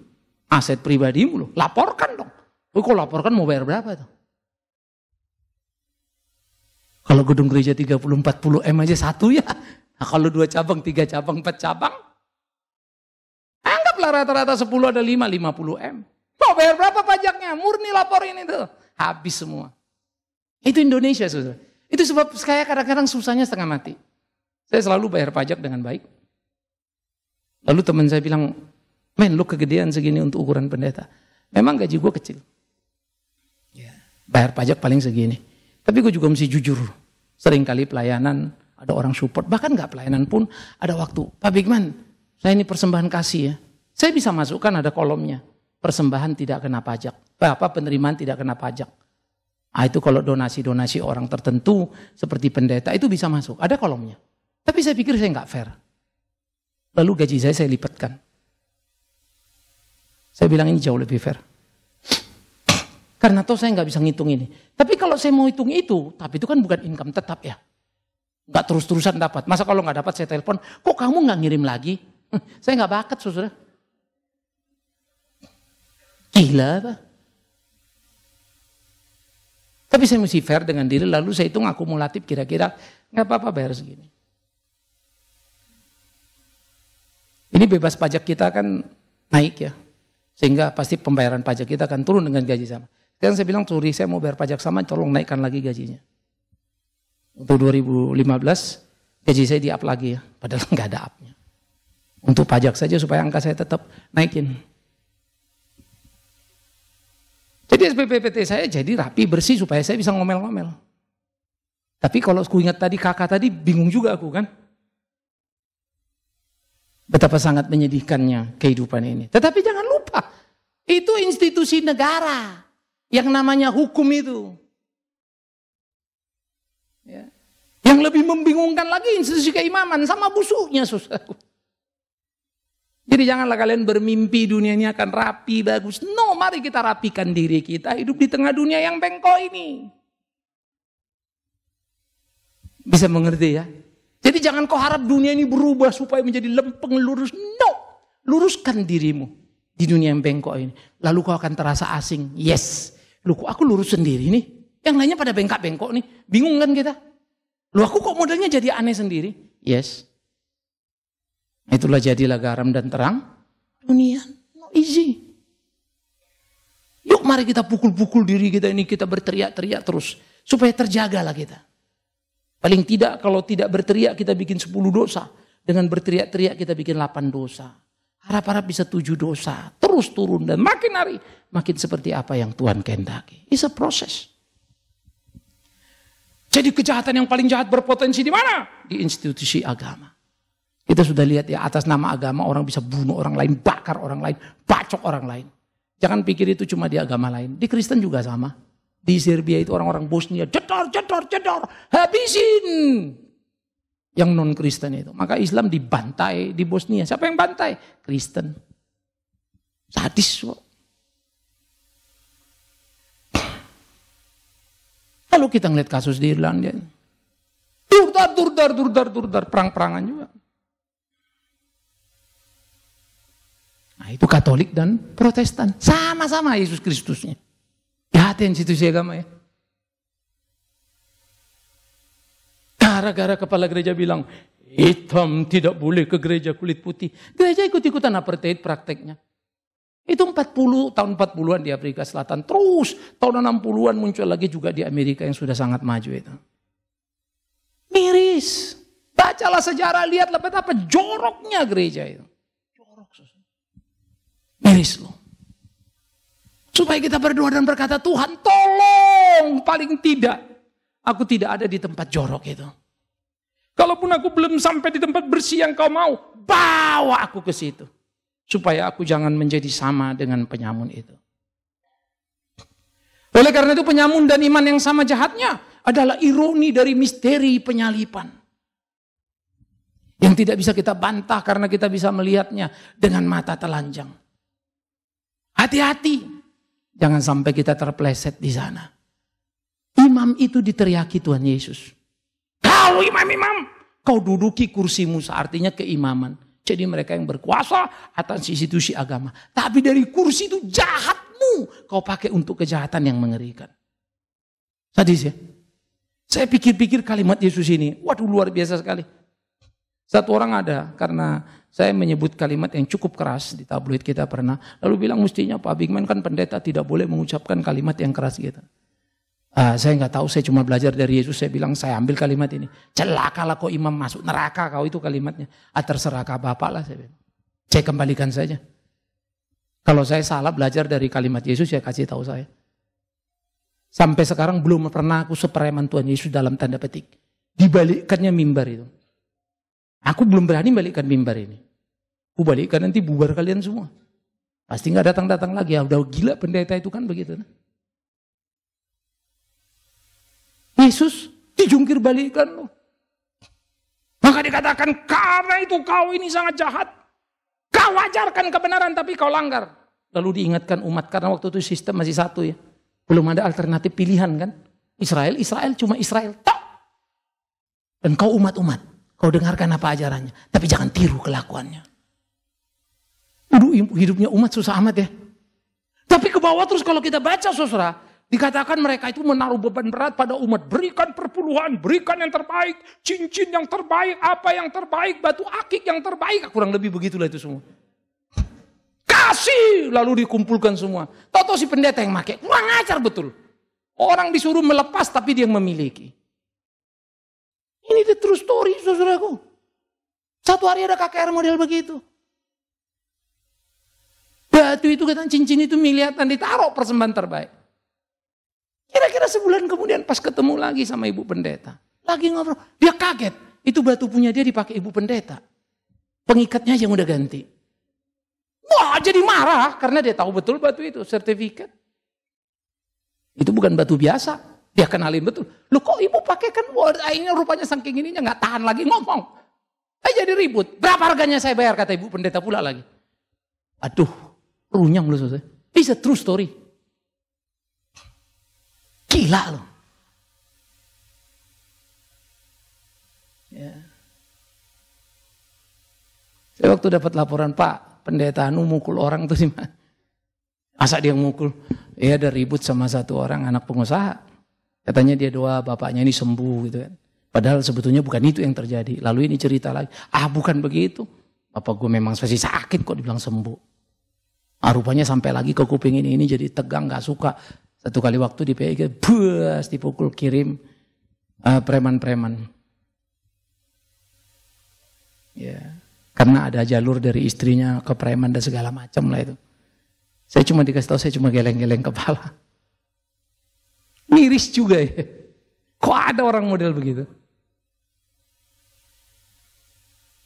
Aset pribadimu loh. Laporkan dong. Kok laporkan mau bayar berapa tuh? Kalau gedung gereja 30-40 M aja satu ya. Nah, kalau 2 cabang, 3 cabang, 4 cabang. Anggaplah rata-rata 10 ada 5, 50 M. Mau bayar berapa pajaknya? Murni laporin itu. Habis semua. Itu Indonesia saudara. Itu sebab saya kadang-kadang susahnya setengah mati. Saya selalu bayar pajak dengan baik. Lalu teman saya bilang, men lu kegedean segini untuk ukuran pendeta. Memang gaji gue kecil. Bayar pajak paling segini. Tapi gue juga mesti jujur. Seringkali pelayanan ada orang support, bahkan nggak pelayanan pun ada waktu. Pak Bigman, saya ini persembahan kasih ya. Saya bisa masukkan ada kolomnya. Persembahan tidak kena pajak. Penerimaan tidak kena pajak. Itu kalau donasi-donasi orang tertentu seperti pendeta itu bisa masuk. Ada kolomnya. Tapi saya pikir saya nggak fair. Lalu gaji saya lipatkan. Saya bilang ini jauh lebih fair. Karena toh saya nggak bisa ngitung ini. Tapi kalau saya mau hitung itu, tapi itu kan bukan income tetap ya. Nggak terus-terusan dapat. Masa kalau nggak dapat saya telepon, kok kamu nggak ngirim lagi? Saya nggak bakat, saudara. Gila apa? Tapi saya mesti fair dengan diri, lalu saya hitung akumulatif kira-kira nggak apa-apa bayar segini. Ini bebas pajak kita kan naik ya. Sehingga pasti pembayaran pajak kita akan turun dengan gaji sama. Sekarang saya bilang, sorry saya mau bayar pajak sama, tolong naikkan lagi gajinya. Untuk 2015, gaji saya di-up lagi ya. Padahal nggak ada up-nya. Untuk pajak saja supaya angka saya tetap naikin. Jadi SPPPT saya jadi rapi, bersih supaya saya bisa ngomel-ngomel. Tapi kalau aku ingat tadi kakak tadi, bingung juga aku kan. Betapa sangat menyedihkannya kehidupan ini. Tetapi jangan lupa, itu institusi negara yang namanya hukum itu. Ya. Yang lebih membingungkan lagi institusi keimaman sama busuknya, saudaraku. Jadi janganlah kalian bermimpi dunia ini akan rapi, bagus. No, mari kita rapikan diri kita, hidup di tengah dunia yang bengkok ini. Bisa mengerti ya? Jadi jangan kau harap dunia ini berubah supaya menjadi lempeng lurus. No, luruskan dirimu di dunia yang bengkok ini. Lalu kau akan terasa asing. Yes, lu kok aku lurus sendiri nih. Yang lainnya pada bengkak-bengkok nih. Bingung kan kita? Lu aku kok modelnya jadi aneh sendiri? Yes. Itulah jadilah garam dan terang dunia. No easy. Yuk mari kita pukul-pukul diri kita ini, kita berteriak-teriak terus. Supaya terjagalah kita. Paling tidak kalau tidak berteriak kita bikin 10 dosa. Dengan berteriak-teriak kita bikin 8 dosa. Harap-harap bisa 7 dosa. Terus turun dan makin hari makin seperti apa yang Tuhan kehendaki. It's a process. Jadi kejahatan yang paling jahat berpotensi di mana? Di institusi agama. Kita sudah lihat ya, atas nama agama orang bisa bunuh orang lain, bakar orang lain, bacok orang lain. Jangan pikir itu cuma di agama lain. Di Kristen juga sama. Di Serbia itu orang-orang Bosnia, jedor, habisin. Yang non-Kristen itu. Maka Islam dibantai di Bosnia. Siapa yang bantai? Kristen. Sadis kok. Lalu kita ngeliat kasus di Irlandia. Durdar, perang-perangan juga. Nah itu Katolik dan Protestan. Sama-sama Yesus Kristusnya. Jahat institusi agama ya. Gara-gara kepala gereja bilang, hitam tidak boleh ke gereja kulit putih. Gereja ikut-ikutan apartheid prakteknya. Itu tahun 40-an di Afrika Selatan. Terus tahun 60-an muncul lagi juga di Amerika yang sudah sangat maju itu. Miris. Bacalah sejarah, lihatlah betapa joroknya gereja itu. Jorok. Miris loh. Supaya kita berdoa dan berkata, Tuhan tolong, paling tidak aku tidak ada di tempat jorok itu. Kalaupun aku belum sampai di tempat bersih yang kau mau, bawa aku ke situ. Supaya aku jangan menjadi sama dengan penyamun itu. Oleh karena itu penyamun dan iman yang sama jahatnya adalah ironi dari misteri penyalipan. Yang tidak bisa kita bantah karena kita bisa melihatnya dengan mata telanjang. Hati-hati. Jangan sampai kita terpleset di sana. Imam itu diteriaki Tuhan Yesus. Kau imam-imam, kau duduki kursi Musa, artinya keimaman. Jadi mereka yang berkuasa atas institusi agama. Tapi dari kursi itu jahatmu, kau pakai untuk kejahatan yang mengerikan. Sadis ya? Saya pikir-pikir kalimat Yesus ini, waduh luar biasa sekali. Satu orang ada, karena saya menyebut kalimat yang cukup keras di tabloid kita pernah. Lalu bilang mestinya Pak Bigman kan pendeta tidak boleh mengucapkan kalimat yang keras gitu. Saya nggak tahu, saya cuma belajar dari Yesus. Saya bilang saya ambil kalimat ini. Celakalah kau imam, masuk neraka kau, itu kalimatnya. Terserah Bapak lah saya bilang. Saya kembalikan saja. Kalau saya salah belajar dari kalimat Yesus, ya kasih tahu saya. Sampai sekarang belum pernah aku sepreman Tuhan Yesus dalam tanda petik. Dibalikkannya mimbar itu. Aku belum berani balikkan mimbar ini. Aku balikkan nanti bubar kalian semua. Pasti nggak datang-datang lagi. Ya, udah gila pendeta itu kan begitu. Yesus dijungkir balikkan loh. Maka dikatakan karena itu kau ini sangat jahat. Kau ajarkan kebenaran tapi kau langgar. Lalu diingatkan umat karena waktu itu sistem masih satu ya. Belum ada alternatif pilihan kan. Israel cuma Israel. Tok. Dan kau umat-umat. Kau dengarkan apa ajarannya. Tapi jangan tiru kelakuannya. Hidupnya umat susah amat ya. Tapi ke bawah terus kalau kita baca saudara. Dikatakan mereka itu menaruh beban berat pada umat. Berikan perpuluhan, berikan yang terbaik. Cincin yang terbaik, apa yang terbaik. Batu akik yang terbaik. Kurang lebih begitulah itu semua. Kasih, lalu dikumpulkan semua. Tahu-tahu si pendeta yang pakai. Kurang ajar betul. Orang disuruh melepas tapi dia yang memiliki. Ini the true story saudaraku. Satu hari ada KKR model begitu. Batu itu katanya cincin itu miliatan ditaruh persembahan terbaik. Kira-kira sebulan kemudian pas ketemu lagi sama ibu pendeta. Lagi ngobrol. Dia kaget. Itu batu punya dia dipakai ibu pendeta. Pengikatnya yang udah ganti. Wah jadi marah. Karena dia tahu betul batu itu. Sertifikat. Itu bukan batu biasa. Dia kenalin betul. Loh kok ibu pakai kan. Wah ini rupanya saking ininya gak tahan lagi ngomong. Jadi ribut. Berapa harganya saya bayar kata ibu pendeta pula lagi. Aduh. Runyam loh selesai. It's a true story. Gila loh. Ya. Saya waktu dapat laporan Pak, pendeta Anu mukul orang tuh sih. Masa dia mukul? Ya ada ribut sama satu orang anak pengusaha. Katanya dia doa bapaknya ini sembuh gitu kan. Padahal sebetulnya bukan itu yang terjadi. Lalu ini cerita lagi. Bukan begitu. Bapak gue memang masih sakit kok dibilang sembuh. Rupanya sampai lagi ke kuping ini jadi tegang gak suka. Satu kali waktu di PG, bus dipukul kirim preman-preman. Ya, karena ada jalur dari istrinya ke preman dan segala macam lah itu. Saya cuma dikasih tahu, saya cuma geleng-geleng kepala. Miris juga ya. Kok ada orang model begitu?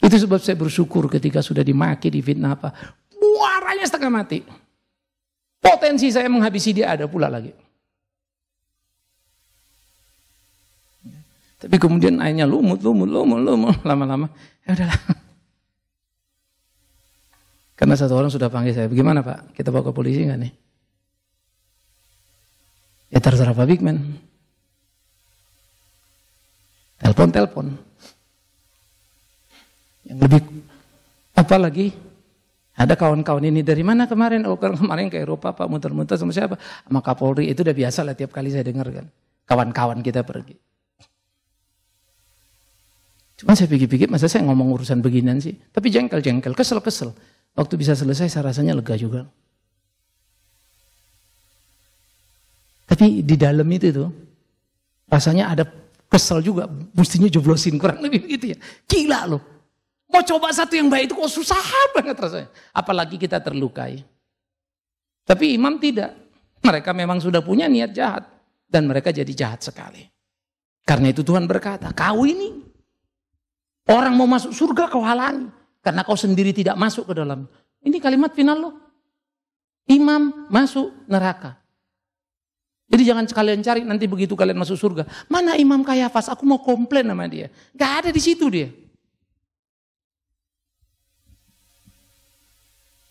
Itu sebab saya bersyukur ketika sudah dimaki, difitnah apa. Muaranya setengah mati. Potensi saya menghabisi dia ada pula lagi. Tapi kemudian airnya lumut. Lama-lama. Ya udahlah. Karena satu orang sudah panggil saya. Bagaimana Pak? Kita bawa ke polisi nggak nih? Ya terserah Pak Bigman. Telepon. Yang lebih apa lagi? Ada kawan-kawan ini dari mana kemarin? Oh kemarin ke Eropa Pak muter-muter sama siapa? Sama Kapolri. Itu udah biasa lah tiap kali saya dengar kan. Kawan-kawan kita pergi. Cuma saya pikir-pikir masa saya ngomong urusan beginian sih. Tapi jengkel, kesel. Waktu bisa selesai saya rasanya lega juga. Tapi di dalam itu tuh rasanya ada kesel juga. Mestinya jeblosin kurang lebih begitu ya. Gila loh. Mau coba satu yang baik itu kok susah banget rasanya. Apalagi kita terlukai. Tapi imam tidak. Mereka memang sudah punya niat jahat. Dan mereka jadi jahat sekali. Karena itu Tuhan berkata, kau ini. Orang mau masuk surga kau halangi. Karena kau sendiri tidak masuk ke dalam. Ini kalimat final loh. Imam masuk neraka. Jadi jangan sekalian cari nanti begitu kalian masuk surga. Mana Imam Kayafas? Aku mau komplain sama dia. Gak ada di situ dia.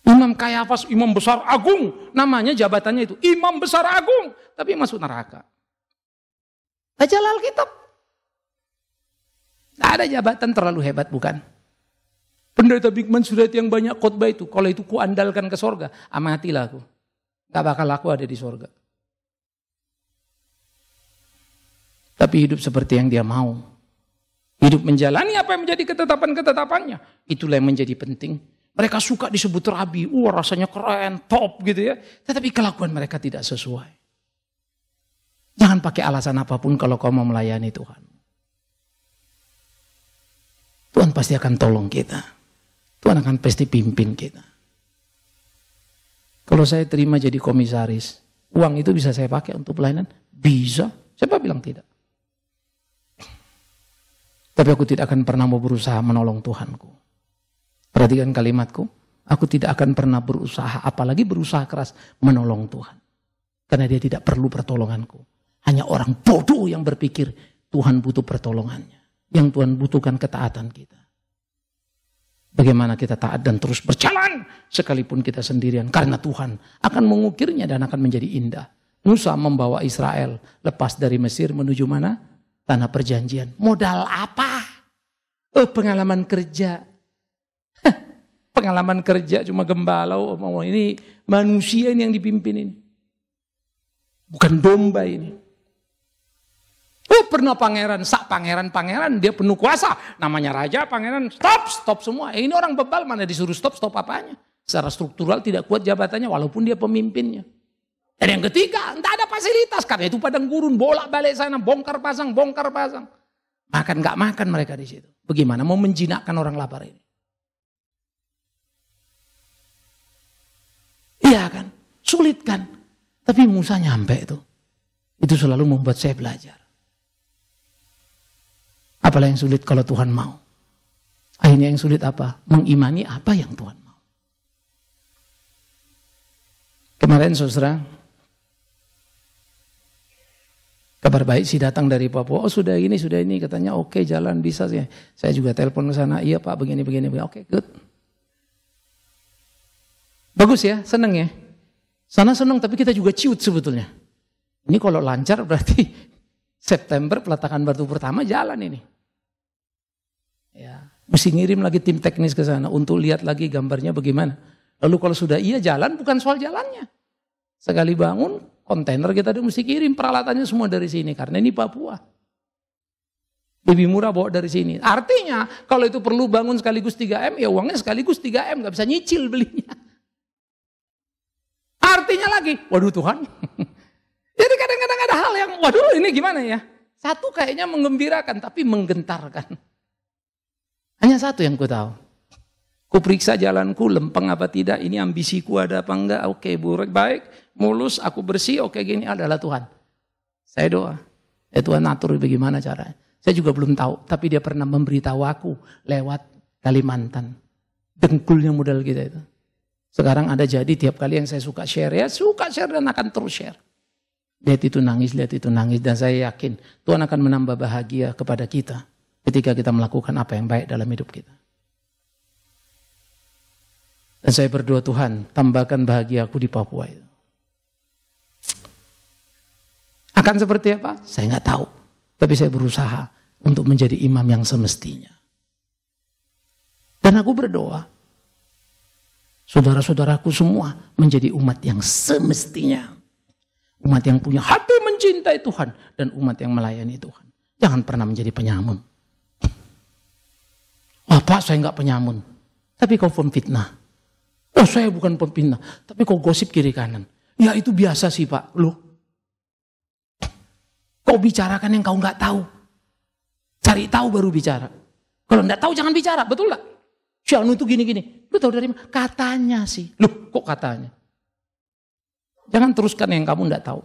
Imam Kayafas, imam besar agung. Namanya jabatannya itu. Imam besar agung. Tapi masuk neraka. Baca Alkitab. Tidak ada jabatan terlalu hebat bukan? Pendeta Bigman sudah yang banyak khotbah itu. Kalau itu ku andalkan ke sorga. Amatilah aku. Gak bakal aku ada di sorga. Tapi hidup seperti yang dia mau. Hidup menjalani apa yang menjadi ketetapan-ketetapannya. Itulah yang menjadi penting. Mereka suka disebut rabi, rasanya keren, top gitu ya. Tetapi kelakuan mereka tidak sesuai. Jangan pakai alasan apapun kalau kau mau melayani Tuhan. Tuhan pasti akan tolong kita. Tuhan akan pasti pimpin kita. Kalau saya terima jadi komisaris, uang itu bisa saya pakai untuk pelayanan? Bisa. Siapa bilang tidak? Tapi aku tidak akan pernah mau berusaha menolong Tuhanku. Perhatikan kalimatku. Aku tidak akan pernah berusaha, apalagi berusaha keras menolong Tuhan. Karena dia tidak perlu pertolonganku. Hanya orang bodoh yang berpikir Tuhan butuh pertolongannya. Yang Tuhan butuhkan ketaatan kita. Bagaimana kita taat dan terus berjalan sekalipun kita sendirian. Karena Tuhan akan mengukirnya dan akan menjadi indah. Musa membawa Israel lepas dari Mesir menuju mana? Tanah perjanjian. Modal apa? Pengalaman kerja. Pengalaman kerja cuma gembala. Ini manusia ini yang dipimpin ini. Bukan domba ini. Pernah pangeran, pangeran, dia penuh kuasa. Namanya raja, pangeran, stop semua. Ini orang bebal, mana disuruh stop apanya. Secara struktural tidak kuat jabatannya walaupun dia pemimpinnya. Dan yang ketiga, tidak ada fasilitas. Karena itu padang gurun, bolak-balik sana, bongkar pasang. Makan gak makan mereka di situ. Bagaimana mau menjinakkan orang lapar ini? Iya kan? Sulit kan? Tapi Musa nyampe itu. Itu selalu membuat saya belajar. Apalah yang sulit kalau Tuhan mau. Akhirnya yang sulit apa? Mengimani apa yang Tuhan mau. Kemarin saudara, kabar baik sih datang dari Papua. Oh sudah ini. Katanya oke, jalan bisa sih. Saya juga telepon ke sana. Iya Pak begini. Oke, good. Bagus ya, seneng ya. Sana seneng tapi kita juga ciut sebetulnya. Ini kalau lancar berarti September peletakan batu pertama jalan ini. Ya, mesti ngirim lagi tim teknis ke sana untuk lihat lagi gambarnya bagaimana. Lalu kalau sudah iya jalan, bukan soal jalannya. Sekali bangun, kontainer kita mesti kirim peralatannya semua dari sini karena ini Papua. Lebih murah bawa dari sini. Artinya kalau itu perlu bangun sekaligus 3M, ya uangnya sekaligus 3M, nggak bisa nyicil belinya. Artinya lagi, waduh Tuhan. Jadi kadang-kadang ada hal yang, waduh ini gimana ya? Satu kayaknya menggembirakan, tapi menggentarkan. Hanya satu yang ku tahu. Ku periksa jalanku, lempeng apa tidak, ini ambisiku ada apa enggak, oke buruk, baik, mulus, aku bersih, oke gini adalah Tuhan. Saya doa, Tuhan atur bagaimana caranya. Saya juga belum tahu, tapi dia pernah memberitahu aku lewat Kalimantan. Dengkulnya modal kita itu. Sekarang ada jadi tiap kali yang saya suka share, ya suka share dan akan terus share. Lihat itu nangis, dan saya yakin Tuhan akan menambah bahagia kepada kita ketika kita melakukan apa yang baik dalam hidup kita. Dan saya berdoa Tuhan, tambahkan bahagia aku di Papua itu. Akan seperti apa? Saya nggak tahu. Tapi saya berusaha untuk menjadi imam yang semestinya. Dan aku berdoa, saudara-saudaraku semua menjadi umat yang semestinya. Umat yang punya hati mencintai Tuhan dan umat yang melayani Tuhan. Jangan pernah menjadi penyamun. Pak, saya nggak penyamun. Tapi kau pemfitnah. Oh, saya bukan pemfitnah. Tapi kau gosip kiri kanan. Ya itu biasa sih Pak. Loh. Kau bicarakan yang kau nggak tahu. Cari tahu baru bicara. Kalau nggak tahu jangan bicara. Betul nggak? Si Anu itu gini-gini. Lu tahu dari mana? Katanya sih. Loh, kok katanya? Jangan teruskan yang kamu nggak tahu.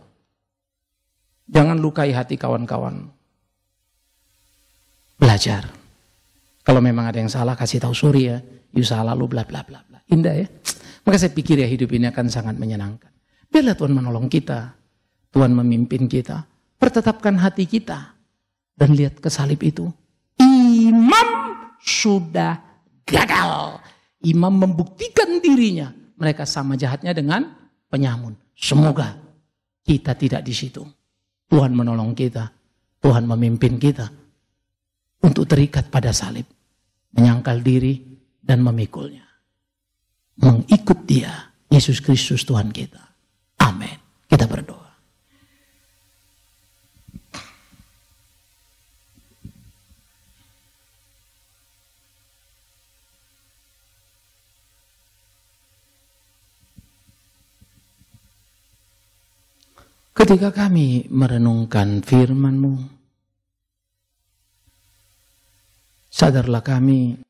Jangan lukai hati kawan-kawan. Belajar. Kalau memang ada yang salah, kasih tahu sorry ya. You salah lu bla bla bla bla. Indah ya. Maka saya pikir ya hidup ini akan sangat menyenangkan. Biarlah Tuhan menolong kita. Tuhan memimpin kita. Pertetapkan hati kita. Dan lihat ke salib itu. Imam sudah gagal. Imam membuktikan dirinya. Mereka sama jahatnya dengan penyamun. Semoga kita tidak di situ. Tuhan menolong kita. Tuhan memimpin kita. Untuk terikat pada salib. Menyangkal diri dan memikulnya. Mengikut dia. Yesus Kristus Tuhan kita. Amin. Kita berdoa. Ketika kami merenungkan firman-Mu, sadarlah kami